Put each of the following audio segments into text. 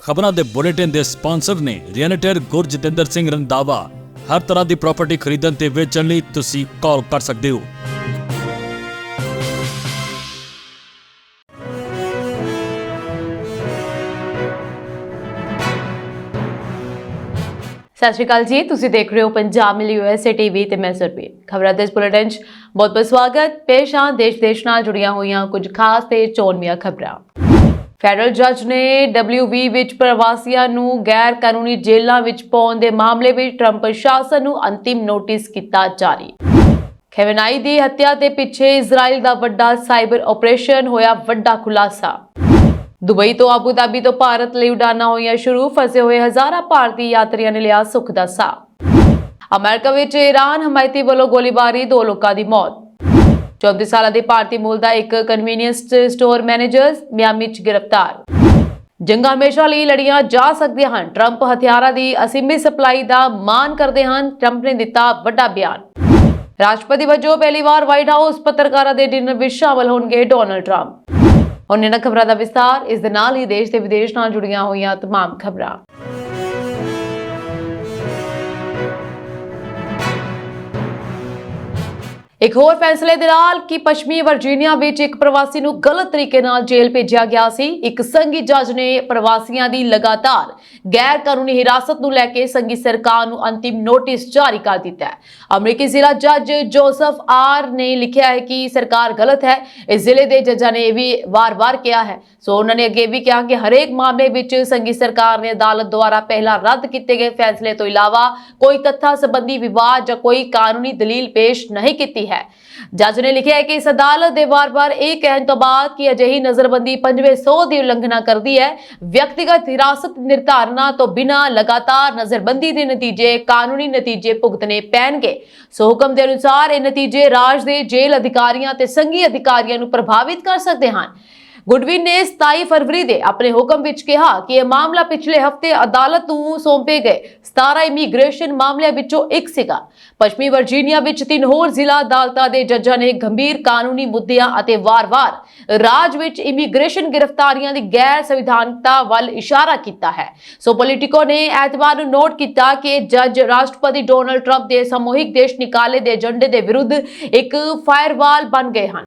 ਖਬਰਾਂ ਦੇ ਬੁਲੇਟਿਨ ਦੇ ਸਪਾਂਸਰ ਨੇ ਰੀਅਲਟਰ ਗੁਰਜਤਿੰਦਰ ਸਿੰਘ ਰੰਧਾਵਾ। ਹਰ ਤਰ੍ਹਾਂ ਦੀ ਪ੍ਰਾਪਰਟੀ ਖਰੀਦਣ ਤੇ ਵੇਚਣ ਲਈ ਤੁਸੀਂ ਕਾਲ ਕਰ ਸਕਦੇ ਹੋ। ਸਤਿ ਸ਼੍ਰੀ ਅਕਾਲ ਜੀ, ਤੁਸੀਂ ਦੇਖ ਰਹੇ ਹੋ ਪੰਜਾਬ ਮਿਲੀ USA TV ਤੇ ਮੈਂ ਸਰਪੀਰ। ਖਬਰਾਂ ਦੇ ਇਸ ਬੁਲੇਟਿਨ 'ਚ ਬਹੁਤ-ਬਹੁਤ ਸਵਾਗਤ। ਪੇਸ਼ ਆ ਦੇਸ਼ ਨਾਲ ਜੁੜੀਆਂ ਹੋਈਆਂ ਕੁਝ ਖਾਸ ਤੇ ਚੋਣਵੀਆਂ ਖਬਰਾਂ। ਫੈਡਰਲ ਜੱਜ ਨੇ WV ਵਿੱਚ ਪ੍ਰਵਾਸੀਆਂ ਨੂੰ ਗੈਰ ਕਾਨੂੰਨੀ ਜੇਲ੍ਹਾਂ ਵਿੱਚ ਪਾਉਣ ਦੇ ਮਾਮਲੇ ਵਿੱਚ ਟਰੰਪ ਪ੍ਰਸ਼ਾਸਨ ਨੂੰ ਅੰਤਿਮ ਨੋਟਿਸ ਕੀਤਾ ਜਾਰੀ। ਖਮੇਨੀ ਦੀ ਹੱਤਿਆ ਦੇ ਪਿੱਛੇ ਇਜ਼ਰਾਈਲ ਦਾ ਵੱਡਾ ਸਾਈਬਰ ਆਪਰੇਸ਼ਨ, ਹੋਇਆ ਵੱਡਾ ਖੁਲਾਸਾ। ਦੁਬਈ ਤੋਂ ਆਬੂ ਧਾਬੀ ਤੋਂ ਭਾਰਤ ਲਈ ਉਡਾਨਾਂ ਹੋਈਆਂ ਸ਼ੁਰੂ, ਫਸੇ ਹੋਏ ਹਜ਼ਾਰਾਂ ਭਾਰਤੀ ਯਾਤਰੀਆਂ ਨੇ ਲਿਆ ਸੁੱਖ ਦਾ ਸਾਹ। ਅਮਰੀਕਾ ਵਿੱਚ ਈਰਾਨ ਹਮਾਇਤੀ ਵੱਲੋਂ ਗੋਲੀਬਾਰੀ, 2 ਲੋਕਾਂ ਦੀ ਮੌਤ। 34 ਸਾਲਾਂ ਦੇ ਭਾਰਤੀ ਮੂਲ ਦਾ ਇੱਕ ਕਨਵੀਨੀਅੰਸ ਸਟੋਰ ਮੈਨੇਜਰ ਮਿਆਮੀ 'ਚ ਗ੍ਰਿਫਤਾਰ। ਜੰਗਾਂ ਹਮੇਸ਼ਾ ਲਈ ਲੜੀਆਂ ਜਾ ਸਕਦੀਆਂ ਹਨ, ਟਰੰਪ ਹਥਿਆਰਾਂ ਦੀ ਅਸੀਮਿਤ ਸਪਲਾਈ ਦਾ ਮਾਣ ਕਰਦੇ ਹਨ। ਟਰੰਪ ਨੇ ਦਿੱਤਾ ਵੱਡਾ ਬਿਆਨ। ਰਾਸ਼ਟਰਪਤੀ ਵਜੋਂ ਪਹਿਲੀ ਵਾਰ ਵਾਈਟ ਹਾਊਸ ਪੱਤਰਕਾਰਾਂ ਦੇ ਡਿਨਰ ਵਿੱਚ ਸ਼ਾਮਲ ਹੋਣਗੇ ਡੋਨਾਲਡ ਟਰੰਪ। ਹੁਣ ਇਹਨਾਂ ਖਬਰਾਂ ਦਾ ਵਿਸਤਾਰ। ਇਸ ਦੇ ਨਾਲ ਹੀ ਦੇਸ਼ ਤੇ ਵਿਦੇਸ਼ ਨਾਲ ਜੁੜੀਆਂ ਹੋਈਆਂ तमाम ਖਬਰਾਂ। ਇੱਕ ਹੋਰ ਫੈਸਲੇ ਦੇ ਨਾਲ ਕਿ ਪੱਛਮੀ ਵਰਜੀਨੀਆ ਵਿੱਚ ਇੱਕ ਪ੍ਰਵਾਸੀ ਨੂੰ ਗਲਤ ਤਰੀਕੇ ਨਾਲ ਜੇਲ੍ਹ ਭੇਜਿਆ ਗਿਆ ਸੀ। ਇੱਕ ਸੰਘੀ ਜੱਜ ਨੇ ਪ੍ਰਵਾਸੀਆਂ ਦੀ ਲਗਾਤਾਰ ਗੈਰ ਕਾਨੂੰਨੀ ਹਿਰਾਸਤ ਨੂੰ ਲੈ ਕੇ ਸੰਘੀ ਸਰਕਾਰ ਨੂੰ ਅੰਤਿਮ ਨੋਟਿਸ ਜਾਰੀ ਕਰ ਦਿੱਤਾ ਹੈ। ਅਮਰੀਕੀ ਜ਼ਿਲ੍ਹਾ ਜੱਜ ਜੋਸਫ ਆਰ ਨੇ ਲਿਖਿਆ ਹੈ ਕਿ ਸਰਕਾਰ ਗਲਤ ਹੈ। ਇਸ ਜ਼ਿਲ੍ਹੇ ਦੇ ਜੱਜਾਂ ਨੇ ਇਹ ਵੀ ਵਾਰ-ਵਾਰ ਕਿਹਾ ਹੈ। ਸੋ ਉਹਨਾਂ ਨੇ ਅੱਗੇ ਵੀ ਕਿਹਾ ਕਿ ਹਰੇਕ ਮਾਮਲੇ ਵਿੱਚ ਸੰਘੀ ਸਰਕਾਰ ਨੇ ਅਦਾਲਤ ਦੁਆਰਾ ਪਹਿਲਾਂ ਰੱਦ ਕੀਤੇ ਗਏ ਫੈਸਲੇ ਤੋਂ ਇਲਾਵਾ ਕੋਈ ਤੱਥਾਂ ਸੰਬੰਧੀ ਵਿਵਾਦ ਜਾਂ ਕੋਈ ਕਾਨੂੰਨੀ ਦਲੀਲ ਪੇਸ਼ ਨਹੀਂ ਕੀਤੀ ਹੈ। ਜੱਜ ਨੇ ਲਿਖਿਆ ਹੈ ਕਿ ਇਸ ਅਦਾਲਤ ਦੇ ਵਾਰ-ਵਾਰ ਇਹ ਕਹਿਣ ਤੋਂ ਬਾਅਦ ਕਿ ਅਜਿਹੀ ਨਜ਼ਰਬੰਦੀ 5ਵੇਂ ਸੌ ਦੀ ਉਲੰਘਣਾ ਕਰਦੀ ਹੈ। ਵਿਅਕਤੀਗਤ ਹਿਰਾਸਤ ਨਿਰਧਾਰਨਾਂ ਤੋਂ ਬਿਨਾਂ ਲਗਾਤਾਰ ਨਜ਼ਰਬੰਦੀ ਦੇ ਨਤੀਜੇ ਕਾਨੂੰਨੀ ਨਤੀਜੇ ਭੁਗਤਣੇ ਪੈਣਗੇ। ਸੋ ਹੁਕਮ ਦੇ ਅਨੁਸਾਰ ਇਹ ਨਤੀਜੇ ਰਾਜ ਦੇ ਜੇਲ੍ਹ ਅਧਿਕਾਰੀਆਂ ਤੇ ਸੰਘੀ ਅਧਿਕਾਰੀਆਂ ਨੂੰ ਪ੍ਰਭਾਵਿਤ ਕਰ ਸਕਦੇ ਹਨ। ਗੁਡਵਿਨ ਨੇ 27 ਫਰਵਰੀ ਦੇ ਆਪਣੇ ਹੁਕਮ ਵਿੱਚ ਕਿਹਾ ਕਿ ਇਹ ਮਾਮਲਾ ਪਿਛਲੇ ਹਫ਼ਤੇ ਅਦਾਲਤ ਨੂੰ ਸੌਂਪੇ ਗਏ 17 ਇਮੀਗ੍ਰੇਸ਼ਨ ਮਾਮਲਿਆਂ ਵਿੱਚੋਂ ਇੱਕ ਸੀਗਾ। ਪੱਛਮੀ ਵਰਜੀਨੀਆ ਵਿੱਚ 3 ਹੋਰ ਜ਼ਿਲ੍ਹਾ ਅਦਾਲਤਾਂ ਦੇ ਜੱਜਾਂ ਨੇ ਗੰਭੀਰ ਕਾਨੂੰਨੀ ਮੁੱਦਿਆਂ ਅਤੇ ਵਾਰ-ਵਾਰ ਰਾਜ ਵਿੱਚ ਇਮੀਗ੍ਰੇਸ਼ਨ ਗ੍ਰਿਫਤਾਰੀਆਂ ਦੀ ਗੈਰ ਸੰਵਿਧਾਨਕਤਾ ਵੱਲ ਇਸ਼ਾਰਾ ਕੀਤਾ ਹੈ। ਸੋ ਪੋਲੀਟਿਕੋ ਨੇ ਐਤਵਾਰ ਨੂੰ ਨੋਟ ਕੀਤਾ ਕਿ ਜੱਜ ਰਾਸ਼ਟਰਪਤੀ ਡੋਨਾਲਡ ਟਰੰਪ ਦੇ ਸਮੂਹਿਕ ਦੇਸ਼ ਨਿਕਾਲੇ ਦੇ ਏਜੰਡੇ ਦੇ ਵਿਰੁੱਧ ਇੱਕ ਫਾਇਰਵਾਲ ਬਣ ਗਏ ਹਨ।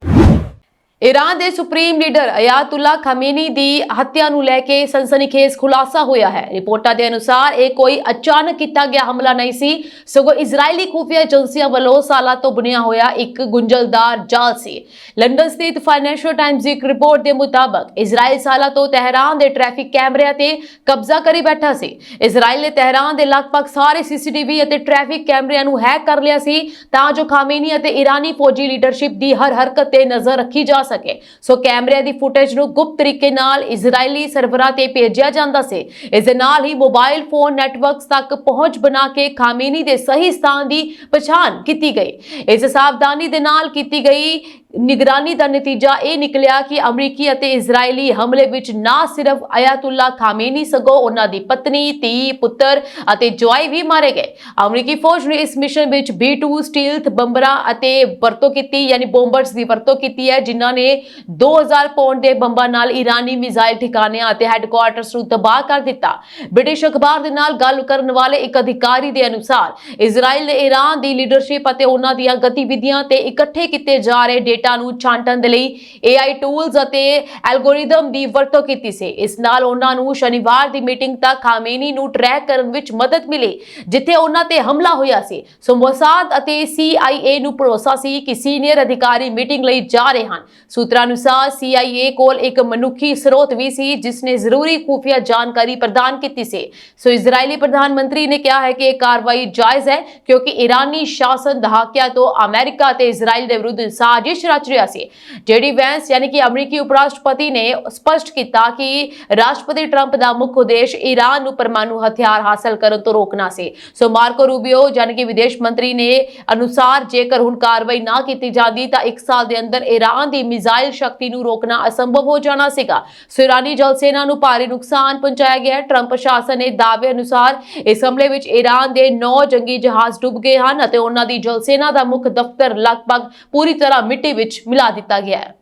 ਈਰਾਨ ਦੇ ਸੁਪਰੀਮ ਲੀਡਰ ਅਯਾਤੁੱਲਾ ਖਾਮੇਨੀ ਦੀ ਹੱਤਿਆ ਨੂੰ ਲੈ ਕੇ ਸਨਸਨੀਖੇਜ਼ ਖੁਲਾਸਾ ਹੋਇਆ ਹੈ। ਰਿਪੋਰਟਾਂ ਦੇ ਅਨੁਸਾਰ ਇਹ ਕੋਈ ਅਚਾਨਕ ਕੀਤਾ ਗਿਆ ਹਮਲਾ ਨਹੀਂ ਸੀ, ਸਗੋਂ ਇਜ਼ਰਾਈਲੀ ਖੁਫੀਆ ਏਜੰਸੀਆਂ ਵੱਲੋਂ ਸਾਲਾਂ ਤੋਂ ਬੁਣਿਆ ਹੋਇਆ ਇੱਕ ਗੁੰਝਲਦਾਰ ਜਾਲ ਸੀ। ਲੰਡਨ ਸਥਿਤ ਫਾਈਨੈਂਸ਼ੀਅਲ ਟਾਈਮਜ਼ ਦੀ ਇੱਕ ਰਿਪੋਰਟ ਦੇ ਮੁਤਾਬਕ ਇਜ਼ਰਾਈਲ ਸਾਲਾਂ ਤੋਂ ਤਹਿਰਾਨ ਦੇ ਟ੍ਰੈਫਿਕ ਕੈਮਰਿਆਂ ਤੇ ਕਬਜ਼ਾ ਕਰੀ ਬੈਠਾ ਸੀ। ਇਜ਼ਰਾਈਲ ਨੇ ਤਹਿਰਾਨ ਦੇ ਲਗਭਗ ਸਾਰੇ CCTV ਅਤੇ ਟ੍ਰੈਫਿਕ ਕੈਮਰਿਆਂ ਨੂੰ ਹੈਕ ਕਰ ਲਿਆ ਸੀ ਤਾਂ ਜੋ ਖਾਮੇਨੀ ਅਤੇ ਇਰਾਨੀ ਫੌਜੀ ਲੀਡਰਸ਼ਿਪ ਦੀ ਹਰ ਹਰਕਤ ਤੇ ਨਜ਼ਰ ਰੱਖੀ ਜਾ ਸਕੇ। ਸੋ ਕੈਮਰਿਆਂ ਦੀ ਫੁਟੇਜ ਨੂੰ ਗੁਪਤ ਤਰੀਕੇ ਨਾਲ ਇਜ਼ਰਾਈਲੀ ਸਰਵਰਾਂ ਤੇ ਭੇਜਿਆ ਜਾਂਦਾ ਸੀ। ਇਸ ਦੇ ਨਾਲ ਹੀ ਮੋਬਾਈਲ ਫੋਨ ਨੈਟਵਰਕਸ ਤੱਕ ਪਹੁੰਚ ਬਣਾ ਕੇ ਖਾਮੇਨੀ ਦੇ ਸਹੀ ਸਥਾਨ ਦੀ ਪਛਾਣ ਕੀਤੀ ਗਈ। ਇਸ ਸਾਵਧਾਨੀ ਦੇ ਨਾਲ ਕੀਤੀ ਗਈ ਨਿਗਰਾਨੀ ਦਾ ਨਤੀਜਾ ਇਹ ਨਿਕਲਿਆ ਕਿ ਅਮਰੀਕੀ ਅਤੇ ਇਜ਼ਰਾਈਲੀ ਹਮਲੇ ਵਿੱਚ ਨਾ ਸਿਰਫ ਅਯਾਤੁੱਲਾ ਖਾਮੇਨੀ ਸਗੋਂ ਉਹਨਾਂ ਦੀ ਪਤਨੀ, ਧੀ, ਪੁੱਤਰ ਅਤੇ ਜਵਾਈ ਵੀ ਮਾਰੇ ਗਏ। ਅਮਰੀਕੀ ਫੌਜ ਨੇ ਇਸ ਮਿਸ਼ਨ ਵਿੱਚ B-2 ਸਟੀਲਥ ਬੰਬਰਾਂ ਅਤੇ ਵਰਤੋਂ ਕੀਤੀ, ਯਾਨੀ ਬੋਂਬਰਸ ਦੀ ਵਰਤੋਂ ਕੀਤੀ ਹੈ, ਜਿਨ੍ਹਾਂ ਨੇ 2000 ਪੌਂਡ ਦੇ ਬੰਬਾਂ ਨਾਲ ਇਰਾਨੀ ਮਿਜ਼ਾਈਲ ਠਿਕਾਣਿਆਂ ਅਤੇ ਹੈੱਡਕੁਆਰਟਰਸ ਨੂੰ ਤਬਾਹ ਕਰ ਦਿੱਤਾ। ਬ੍ਰਿਟਿਸ਼ ਅਖਬਾਰ ਦੇ ਨਾਲ ਗੱਲ ਕਰਨ ਵਾਲੇ ਇੱਕ ਅਧਿਕਾਰੀ ਦੇ ਅਨੁਸਾਰ ਇਜ਼ਰਾਈਲ ਨੇ ਈਰਾਨ ਦੀ ਲੀਡਰਸ਼ਿਪ ਅਤੇ ਉਹਨਾਂ ਦੀਆਂ ਗਤੀਵਿਧੀਆਂ ਤੇ ਇਕੱਠੇ ਕੀਤੇ ਜਾ ਰਹੇ ਡੇਟਾ ਨੂੰ ਛਾਂਟਣ ਦੇ ਲਈ AI ਟੂਲਸ ਅਤੇ ਐਲਗੋਰਿਦਮ ਦੀ ਵਰਤੋਂ ਕੀਤੀ ਸੀ। ਇਸ ਨਾਲ ਉਹਨਾਂ ਨੂੰ ਸ਼ਨੀਵਾਰ ਦੀ ਮੀਟਿੰਗ ਤੱਕ ਖਾਮੇਨੀ ਨੂੰ ਟਰੈਕ ਕਰਨ ਵਿੱਚ ਮਦਦ ਮਿਲੀ ਜਿੱਥੇ ਉਹਨਾਂ ਤੇ ਹਮਲਾ ਹੋਇਆ ਸੀ। ਸੋ ਮੋਸਾਦ ਅਤੇ CIA ਨੂੰ ਭਰੋਸਾ ਸੀ ਕਿ ਸੀਨੀਅਰ ਅਧਿਕਾਰੀ ਮੀਟਿੰਗ ਲਈ ਜਾ ਰਹੇ ਹਨ। ਸੂਤਰਾਂ ਅਨੁਸਾਰ CIA ਕੋਲ ਇੱਕ ਮਨੁੱਖੀ ਸਰੋਤ ਵੀ ਸੀ ਜਿਸ ਨੇ ਜ਼ਰੂਰੀ ਖੁਫੀਆ ਜਾਣਕਾਰੀ ਪ੍ਰਦਾਨ ਕੀਤੀ ਸੀ। ਸੋ ਇਜ਼ਰਾਈਲੀ ਪ੍ਰਧਾਨ ਮੰਤਰੀ ਨੇ ਕਿਹਾ ਹੈ ਕਿ ਇਹ ਕਾਰਵਾਈ ਜਾਇਜ਼ ਹੈ ਕਿਉਂਕਿ ਇਰਾਨੀ ਸ਼ਾਸਨ ਦਹਾਕਿਆਂ ਤੋਂ ਅਮਰੀਕਾ ਅਤੇ ਇਜ਼ਰਾਈਲ ਦੇ ਵਿਰੁੱਧ ਸਾਜ਼ਿਸ਼ ਰਚ ਰਿਹਾ ਸੀ। JD ਵੈਂਸ ਯਾਨੀ ਕਿ ਅਮਰੀਕੀ ਉਪ ਰਾਸ਼ਟਰਪਤੀ ਨੇ ਸਪਸ਼ਟ ਕੀਤਾ ਕਿ ਰਾਸ਼ਟਰਪਤੀ ਟਰੰਪ ਦਾ ਮੁੱਖ ਉਦੇਸ਼ ਈਰਾਨ ਨੂੰ ਪਰਮਾਣੂ ਹਥਿਆਰ ਹਾਸਲ ਕਰਨ ਤੋਂ ਰੋਕਣਾ ਸੀ। ਸੋ ਮਾਰਕੋ ਰੂਬੀਓ ਯਾਨੀ ਕਿ ਵਿਦੇਸ਼ ਮੰਤਰੀ ਨੇ ਅਨੁਸਾਰ ਜੇਕਰ ਹੁਣ ਕਾਰਵਾਈ ਨਾ ਕੀਤੀ ਜਾਂਦੀ ਤਾਂ 1 ਸਾਲ ਦੇ ਅੰਦਰ ਈਰਾਨ ਦੀ ਮਿਜ਼ਾਈਲ ਸ਼ਕਤੀ ਨੂੰ ਰੋਕਣਾ ਅਸੰਭਵ ਹੋ ਜਾਣਾ ਸੀਗਾ। ਸੋ ਈਰਾਨੀ ਜਲ ਸੈਨਾ ਨੂੰ ਭਾਰੀ ਨੁਕਸਾਨ ਪਹੁੰਚਾਇਆ ਗਿਆ। ਟਰੰਪ ਪ੍ਰਸ਼ਾਸਨ ਦੇ ਦਾਅਵੇ ਅਨੁਸਾਰ ਇਸ ਹਮਲੇ ਵਿੱਚ ਈਰਾਨ ਦੇ 9 ਜੰਗੀ ਜਹਾਜ਼ ਡੁੱਬ ਗਏ ਹਨ ਅਤੇ ਉਹਨਾਂ ਦੀ ਜਲ ਸੈਨਾ ਦਾ ਮੁੱਖ ਦਫ਼ਤਰ ਲਗਭਗ ਪੂਰੀ ਤਰ੍ਹਾਂ ਮਿੱਟੀ ਵਿੱਚ ਮਿਲਾ ਦਿੱਤਾ ਗਿਆ ਹੈ।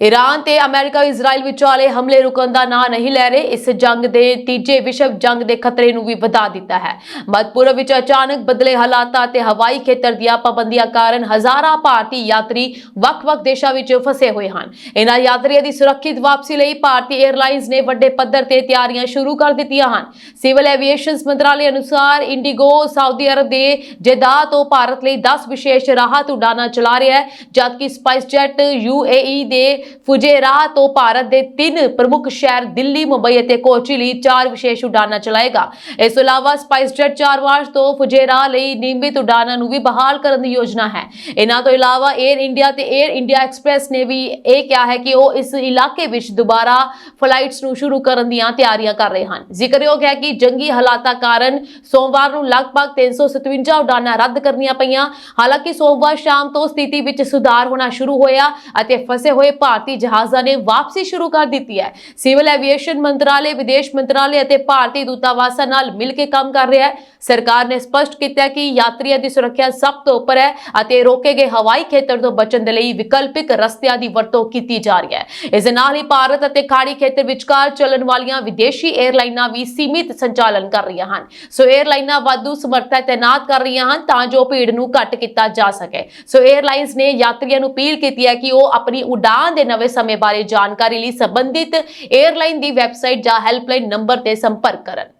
ਈਰਾਨ ਤੇ ਅਮਰੀਕਾ ਇਜ਼ਰਾਈਲ ਵਿਚਾਲੇ ਹਮਲੇ ਰੁਕਣ ਦਾ ਨਾਂ ਨਹੀਂ ਲੈ ਰਹੇ। ਇਸ ਜੰਗ ਦੇ ਤੀਜੇ ਵਿਸ਼ਵ ਜੰਗ ਦੇ ਖਤਰੇ ਨੂੰ ਵੀ ਵਧਾ ਦਿੱਤਾ ਹੈ। ਮੱਧ ਪੂਰਬ ਵਿੱਚ ਅਚਾਨਕ ਬਦਲੇ ਹਾਲਾਤਾਂ ਤੇ ਹਵਾਈ ਖੇਤਰ ਦੀਆਂ ਪਾਬੰਦੀਆਂ ਕਾਰਨ ਹਜ਼ਾਰਾਂ ਭਾਰਤੀ ਯਾਤਰੀ ਵੱਖ-ਵੱਖ ਦੇਸ਼ਾਂ ਵਿੱਚ ਫਸੇ ਹੋਏ ਹਨ। ਇਹਨਾਂ ਯਾਤਰੀਆਂ ਦੀ ਸੁਰੱਖਿਅਤ ਵਾਪਸੀ ਲਈ ਭਾਰਤੀ 에ਅਰਲਾਈਨਸ ਨੇ ਵੱਡੇ ਪੱਧਰ ਤੇ ਤਿਆਰੀਆਂ ਸ਼ੁਰੂ ਕਰ ਦਿੱਤੀਆਂ ਹਨ। ਸਿਵਲ ਐਵੀਏਸ਼ਨ ਮੰਤਰਾਲੇ ਅਨੁਸਾਰ ਇੰਡੀਗੋ ਸਾਊਦੀ ਅਰਬ ਦੇ ਜੇਦਾਹ ਤੋਂ ਭਾਰਤ ਲਈ 10 ਵਿਸ਼ੇਸ਼ ਰਾਹਤ ਉਡਾਨਾਂ ਚਲਾ ਰਿਹਾ ਹੈ, ਜਦਕਿ ਸਪਾਈਸਜੈਟ UAE ਦੇ ਫੁਜੇਰਾਹ ਤੋਂ ਭਾਰਤ ਦੇ 3 ਪ੍ਰਮੁੱਖ ਸ਼ਹਿਰ ਦਿੱਲੀ, ਮੁੰਬਈ ਅਤੇ ਕੋਚੀ ਲਈ 4 ਵਿਸ਼ੇਸ਼ ਉਡਾਨਾਂ ਚਲਾਏਗਾ। ਇਸ ਤੋਂ ਇਲਾਵਾ ਸਪਾਈਸਜੈਟ 4 ਮਾਰਚ ਤੋਂ ਫੁਜੇਰਾਹ ਲਈ ਨਿਯਮਿਤ ਉਡਾਨਾਂ ਨੂੰ ਵੀ ਬਹਾਲ ਕਰਨ ਦੀ ਯੋਜਨਾ ਹੈ। ਇਹਨਾਂ ਤੋਂ ਇਲਾਵਾ 에ਅਰ ਇੰਡੀਆ ਤੇ 에ਅਰ ਇੰਡੀਆ ਐਕਸਪ੍ਰੈਸ ਨੇ ਵੀ ਇਹ ਕਿਹਾ ਹੈ ਕਿ ਉਹ ਇਸ ਇਲਾਕੇ ਵਿੱਚ ਦੁਬਾਰਾ ਫਲਾਈਟਸ ਨੂੰ ਸ਼ੁਰੂ ਕਰਨ ਦੀਆਂ ਤਿਆਰੀਆਂ ਕਰ ਰਹੇ ਹਨ। ਜ਼ਿਕਰਯੋਗ ਹੈ ਕਿ ਜੰਗੀ ਹਾਲਾਤਾਂ ਕਾਰਨ ਸੋਮਵਾਰ ਨੂੰ ਲਗਭਗ 357 ਉਡਾਨਾਂ ਰੱਦ ਕਰਨੀਆਂ ਪਈਆਂ। ਹਾਲਾਂਕਿ ਸੋਮਵਾਰ ਸ਼ਾਮ ਤੋਂ ਸਥਿਤੀ ਵਿੱਚ ਸੁਧਾਰ ਹੋਣਾ ਸ਼ੁਰੂ ਹੋਇਆ ਅਤੇ ਫਸੇ ਹੋਏ ਭਾਰਤੀ ਜਹਾਜ਼ਾਂ ਨੇ ਵਾਪਸੀ ਸ਼ੁਰੂ ਕਰ ਦਿੱਤੀ ਹੈ। ਸਿਵਲ ਐਵੀਏਸ਼ਨ ਮੰਤਰਾਲੇ, ਵਿਦੇਸ਼ ਮੰਤਰਾਲੇ ਅਤੇ ਭਾਰਤੀ ਦੂਤਾਵਾਸਾਂ ਨਾਲ ਮਿਲ ਕੇ ਕੰਮ ਕਰ ਰਿਹਾ ਹੈ। ਸਰਕਾਰ ਨੇ ਸਪਸ਼ਟ ਕੀਤਾ ਹੈ ਕਿ ਯਾਤਰੀਆਂ ਦੀ ਸੁਰੱਖਿਆ ਸਭ ਤੋਂ ਉੱਪਰ ਹੈ ਅਤੇ ਰੋਕੇ ਗਏ ਹਵਾਈ ਖੇਤਰ ਤੋਂ ਬਚਣ ਦੇ ਲਈ ਵਿਕਲਪਿਕ ਰਸਤਿਆਂ ਦੀ ਵਰਤੋਂ ਕੀਤੀ ਜਾ ਰਹੀ ਹੈ। ਇਸ ਦੇ ਨਾਲ ਹੀ ਭਾਰਤ ਅਤੇ ਖਾੜੀ ਖੇਤਰ ਵਿਚਕਾਰ ਚੱਲਣ ਵਾਲੀਆਂ ਵਿਦੇਸ਼ੀ 에ਅਰਲਾਈਨਾਂ ਵੀ ਸੀਮਿਤ ਸੰਚਾਲਨ ਕਰ ਰਹੀਆਂ ਹਨ। ਸੋ 에ਅਰਲਾਈਨਾਂ ਵਾਧੂ ਸਮਰੱਥਾ ਤੈਨਾਤ ਕਰ ਰਹੀਆਂ ਹਨ ਤਾਂ ਜੋ ਭੀੜ ਨੂੰ ਘੱਟ ਕੀਤਾ ਜਾ ਸਕੇ। ਸੋ 에ਅਰਲਾਈਨਸ ਨੇ ਯਾਤਰੀਆਂ ਨੂੰ ਅਪੀਲ ਕੀਤੀ ਹੈ ਕਿ ਉਹ ਆਪਣੀ ਉਡਾਨ ਦੇ ਨਵੇਂ ਸਮੇਂ ਬਾਰੇ ਜਾਣਕਾਰੀ ਲਈ ਸੰਬੰਧਿਤ 에ਅਰਲਾਈਨ ਦੀ ਵੈਬਸਾਈਟ ਜਾਂ ਹੈਲਪਲਾਈਨ ਨੰਬਰ ਤੇ ਸੰਪਰਕ ਕਰਨ।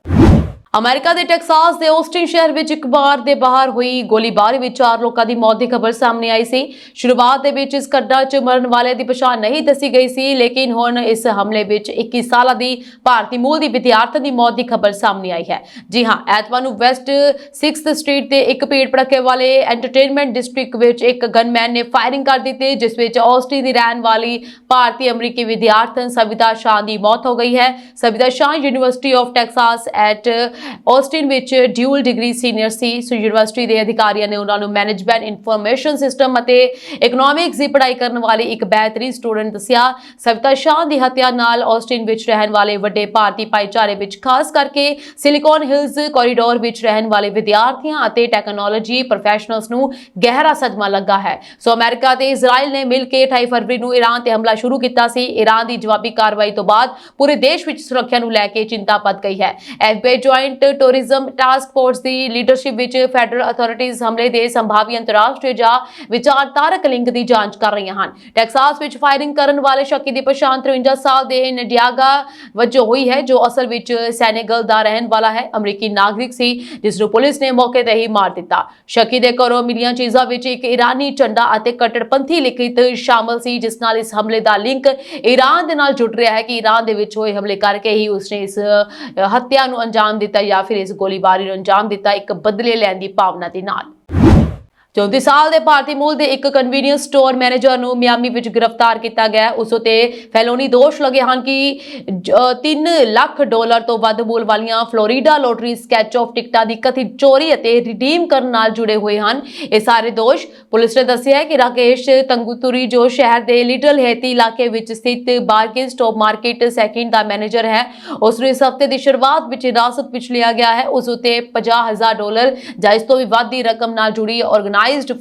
ਅਮਰੀਕਾ ਦੇ ਟੈਕਸਾਸ ਦੇ ਆਸਟਿਨ ਸ਼ਹਿਰ ਵਿੱਚ ਇੱਕ ਬਾਰ ਦੇ ਬਾਹਰ ਹੋਈ ਗੋਲੀਬਾਰੀ ਵਿੱਚ 4 ਲੋਕਾਂ ਦੀ ਮੌਤ ਦੀ ਖਬਰ ਸਾਹਮਣੇ ਆਈ ਸੀ। ਸ਼ੁਰੂਆਤ ਦੇ ਵਿੱਚ ਇਸ ਘਟਨਾ 'ਚ ਮਰਨ ਵਾਲਿਆਂ ਦੀ ਪਛਾਣ ਨਹੀਂ ਦੱਸੀ ਗਈ ਸੀ, ਲੇਕਿਨ ਹੁਣ ਇਸ ਹਮਲੇ ਵਿੱਚ 21 ਸਾਲਾਂ ਦੀ ਭਾਰਤੀ ਮੂਲ ਦੀ ਵਿਦਿਆਰਥਣ ਦੀ ਮੌਤ ਦੀ ਖਬਰ ਸਾਹਮਣੇ ਆਈ ਹੈ। ਜੀ ਹਾਂ, ਐਤਵਾਰ ਨੂੰ ਵੈਸਟ 6th ਸਟਰੀਟ ਤੇ ਇੱਕ ਭੀੜ ਭੜੱਕੇ ਵਾਲੇ ਐਂਟਰਟੇਨਮੈਂਟ ਡਿਸਟ੍ਰਿਕਟ ਵਿੱਚ ਇੱਕ ਗਨਮੈਨ ਨੇ ਫਾਇਰਿੰਗ ਕਰ ਦਿੱਤੀ, ਜਿਸ ਵਿੱਚ ਆਸਟਿਨ ਦੀ ਰਹਿਣ ਵਾਲੀ ਭਾਰਤੀ ਅਮਰੀਕੀ ਵਿਦਿਆਰਥਣ ਸਵਿਤਾ ਸ਼ਾਹ ਦੀ ਮੌਤ ਹੋ ਗਈ ਹੈ। Savita Shah University of Texas at Austin ਵਿੱਚ ਡਿਊਲ ਡਿਗਰੀ ਸੀਨੀਅਰ ਸੀ। ਸੋ ਯੂਨੀਵਰਸਿਟੀ ਦੇ ਅਧਿਕਾਰੀਆਂ ਨੇ ਉਹਨਾਂ ਨੂੰ ਮੈਨੇਜਮੈਂਟ, ਇਨਫੋਰਮੇਸ਼ਨ ਸਿਸਟਮ ਅਤੇ ਇਕਨੋਮਿਕਸ ਦੀ ਪੜ੍ਹਾਈ ਕਰਨ ਵਾਲੀ ਇੱਕ ਬਿਹਤਰੀਨ ਸਟੂਡੈਂਟ ਦੱਸਿਆ। ਸਵਿਤਾ ਸ਼ਾਹ ਦੀ ਹੱਤਿਆ ਨਾਲ ਆਸਟਿਨ ਵਿੱਚ ਰਹਿਣ ਵਾਲੇ ਵੱਡੇ ਭਾਰਤੀ ਭਾਈਚਾਰੇ ਵਿੱਚ, ਖਾਸ ਕਰਕੇ ਸਿਲੀਕਨ ਹਿਲਜ਼ ਕੋਰੀਡੋਰ ਵਿੱਚ ਰਹਿਣ ਵਾਲੇ ਵਿਦਿਆਰਥੀਆਂ ਅਤੇ ਟੈਕਨੋਲੋਜੀ ਪ੍ਰੋਫੈਸ਼ਨਲਸ ਨੂੰ ਗਹਿਰਾ ਸਦਮਾ ਲੱਗਾ ਹੈ। ਸੋ ਅਮਰੀਕਾ ਤੇ ਇਜ਼ਰਾਈਲ ਨੇ ਮਿਲ ਕੇ 28 ਫਰਵਰੀ ਨੂੰ ਈਰਾਨ ਤੇ ਹਮਲਾ ਸ਼ੁਰੂ ਕੀਤਾ ਸੀ। ਈਰਾਨ ਦੀ ਜਵਾਬੀ ਕਾਰਵਾਈ ਤੋਂ ਬਾਅਦ ਪੂਰੇ ਦੇਸ਼ ਵਿੱਚ ਸੁਰੱਖਿਆ ਨੂੰ ਲੈ ਕੇ ਚਿੰਤਾ ਵੱਧ ਗਈ ਹੈ। FBI joint tourism task force ਦੀ ਲੀਡਰਸ਼ਿਪ ਵਿੱਚ ਫੈਡਰਲ ਅਥਾਰਟੀਜ਼ ਹਮਲੇ ਦੇ ਸੰਭਾਵੀ ਅੰਤਰਰਾਸ਼ਟਰੀ ਜਾਂ ਵਿਚਾਰਧਾਰਕ ਲਿੰਕ ਦੀ ਜਾਂਚ ਕਰ ਰਹੀਆਂ ਹਨ। ਟੈਕਸਾਸ ਵਿੱਚ ਫਾਇਰਿੰਗ ਕਰਨ ਵਾਲੇ ਸ਼ੱਕੀ ਦੀ ਪਛਾਣ 53 ਸਾਲ ਦੇ ਨਡਿਆਗਾ ਵਜੋਂ ਹੋਈ ਹੈ, ਜੋ ਅਸਲ ਵਿੱਚ ਸੈਨੇਗਲ ਦਾ ਰਹਿਣ ਵਾਲਾ ਹੈ। ਅਮਰੀਕੀ ਨਾਗਰਿਕ ਸੀ ਜਿਸ ਨੂੰ ਪੁਲਿਸ ਨੇ ਮੌਕੇ ਤੇ ਹੀ ਮਾਰ ਦਿੱਤਾ। ਸ਼ੱਕੀ ਦੇ ਘਰੋਂ ਮਿਲੀਆਂ ਚੀਜ਼ਾਂ ਵਿੱਚ ਇੱਕ ਈਰਾਨੀ ਝੰਡਾ ਅਤੇ ਕੱਟੜਪੰਥੀ ਲਿਖਤ ਸ਼ਾਮਲ ਸੀ, ਜਿਸ ਨਾਲ ਇਸ ਹਮਲੇ ਦਾ ਲਿੰਕ ਈਰਾਨ ਦੇ ਨਾਲ ਜੁੜ ਰਿਹਾ ਹੈ ਕਿ ਈਰਾਨ ਦੇ ਵਿੱਚ ਹੋਏ ਹਮਲੇ ਕਰਕੇ ਹੀ ਉਸਨੇ ਇਸ ਹੱਤਿਆ ਨੂੰ ਅੰਜਾਮ ਦਿੱਤਾ ਜਾਂ ਫਿਰ ਇਸ ਗੋਲੀਬਾਰੀ ਨੂੰ ਅੰਜਾਮ ਦਿੱਤਾ, ਇੱਕ ਬਦਲੇ ਲੈਣ ਦੀ ਭਾਵਨਾ ਦੇ ਨਾਲ। 34 ਸਾਲ ਦੇ ਭਾਰਤੀ ਮੂਲ ਦੇ ਇੱਕ ਕਨਵੀਨੀਅੰਸ ਸਟੋਰ ਮੈਨੇਜਰ ਨੂੰ ਮਿਆਮੀ ਵਿੱਚ ਗ੍ਰਿਫਤਾਰ ਕੀਤਾ ਗਿਆ। ਉਸ ਉਤੇ ਫੈਲੋਨੀ ਦੋਸ਼ ਲੱਗੇ ਹਨ ਕਿ $3 ਲੱਖ ਤੋਂ ਵੱਧ ਮੂਲ ਵਾਲੀਆਂ ਫਲੋਰੀਡਾ ਲੋਟਰੀ ਸਕੈਚ ਆਫ ਟਿਕਟਾਂ ਦੀ ਕਥਿਤ ਚੋਰੀ ਅਤੇ ਰਿਡੀਮ ਕਰਨ ਨਾਲ ਜੁੜੇ ਹੋਏ ਹਨ। ਇਹ ਸਾਰੇ ਦੋਸ਼ ਪੁਲਿਸ ਨੇ ਦੱਸਿਆ ਹੈ ਕਿ ਰਾਕੇਸ਼ ਤੰਗੂਤੁਰੀ, ਜੋ ਸ਼ਹਿਰ ਦੇ ਲਿਟਲ ਹੈਤੀ ਇਲਾਕੇ ਵਿੱਚ ਸਥਿਤ ਬਾਰਗੇਨ ਸਟਾਕ ਮਾਰਕੀਟ ਸੈਕਿੰਡ ਦਾ ਮੈਨੇਜਰ ਹੈ, ਉਸ ਨੂੰ ਇਸ ਹਫ਼ਤੇ ਦੀ ਸ਼ੁਰੂਆਤ ਵਿੱਚ ਹਿਰਾਸਤ ਵਿੱਚ ਲਿਆ ਗਿਆ ਹੈ। ਉਸ ਉਤੇ $50,000 ਜਾਂ ਇਸ ਤੋਂ ਵੀ ਵੱਧ ਦੀ ਰਕਮ ਨਾਲ ਜੁੜੀ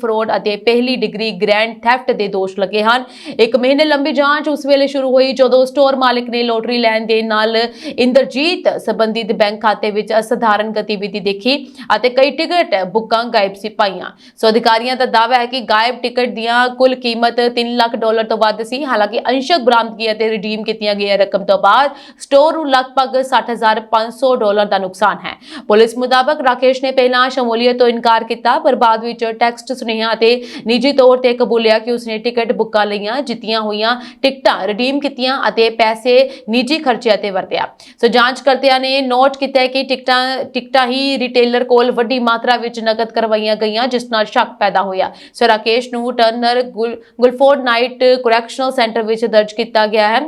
ਫਰੋਡ ਅਤੇ ਪਹਿਲੀ ਡਿਗਰੀ ਗ੍ਰੈਂਡ ਥੈਫਟ ਦੇ ਦੋਸ਼ ਲੱਗੇ ਹਨ। 1 ਮਹੀਨੇ ਲੰਬੀ ਜਾਂਚ ਉਸ ਵੇਲੇ ਸ਼ੁਰੂ ਹੋਈ ਜਦੋਂ ਸਟੋਰ ਮਾਲਕ ਨੇ ਲੋਟਰੀ ਲੈਣ ਦੇ ਨਾਲ ਇੰਦਰਜੀਤ ਸੰਬੰਧਿਤ ਬੈਂਕ ਖਾਤੇ ਵਿੱਚ ਅਸਧਾਰਨ ਗਤੀਵਿਧੀ ਦੇਖੀ ਅਤੇ ਕਈ ਟਿਕਟ ਬੁੱਕਾਂ ਗਾਇਬ ਸੀ ਪਾਈਆਂ। ਸੋ ਅਧਿਕਾਰੀਆਂ ਦਾ ਦਾਅਵਾ ਹੈ ਕਿ ਗਾਇਬ ਟਿਕਟ ਦੀਆਂ ਕੁੱਲ ਕੀਮਤ $3 ਲੱਖ ਤੋਂ ਵੱਧ ਸੀ। ਹਾਲਾਂਕਿ ਅੰਸ਼ਕ ਬਰਾਮਦਗੀ ਅਤੇ ਰਿਡੀਮ ਕੀਤੀਆਂ ਗਈਆਂ ਰਕਮ ਤੋਂ ਬਾਅਦ ਸਟੋਰ ਨੂੰ ਲਗਭਗ $60,500 ਦਾ ਨੁਕਸਾਨ ਹੈ। ਪੁਲਿਸ ਮੁਤਾਬਕ ਰਾਕੇਸ਼ ਨੇ ਪਹਿਲਾਂ ਸ਼ਮੂਲੀਅਤ ਤੋਂ ਇਨਕਾਰ ਕੀਤਾ, ਪਰ ਬਾਅਦ ਵਿੱਚ ਟੈਕਸਟ ਸੁਨੇਹਾ ਅਤੇ ਨਿੱਜੀ ਤੌਰ ਤੇ ਕਬੂਲਿਆ ਕਿ ਉਸਨੇ ਟਿਕਟ ਬੁੱਕਾਂ ਲਈਆਂ, ਜਿੱਤੀਆਂ ਹੋਈਆਂ ਟਿਕਟਾਂ ਰਿਡੀਮ ਕੀਤੀਆਂ ਅਤੇ ਪੈਸੇ ਨਿੱਜੀ ਖਰਚਿਆਂ ਤੇ ਵਰਤਿਆ। ਸੋ ਜਾਂਚਕਰਤਿਆਂ ਨੇ ਨੋਟ ਕੀਤਾ ਕਿ ਟਿਕਟਾਂ ਹੀ ਰਿਟੇਲਰ ਕੋਲ ਵੱਡੀ ਮਾਤਰਾ ਵਿੱਚ ਨਕਦ ਕਰਵਾਈਆਂ ਗਈਆਂ, ਜਿਸ ਨਾਲ ਸ਼ੱਕ ਪੈਦਾ ਹੋਇਆ। ਸੋ ਰਾਕੇਸ਼ ਨੂੰ ਟਰਨਰ ਗੁਲਫੋਰਡ ਨਾਈਟ ਕਰੈਕਸ਼ਨਲ ਸੈਂਟਰ ਵਿੱਚ ਦਰਜ ਕੀਤਾ ਗਿਆ ਹੈ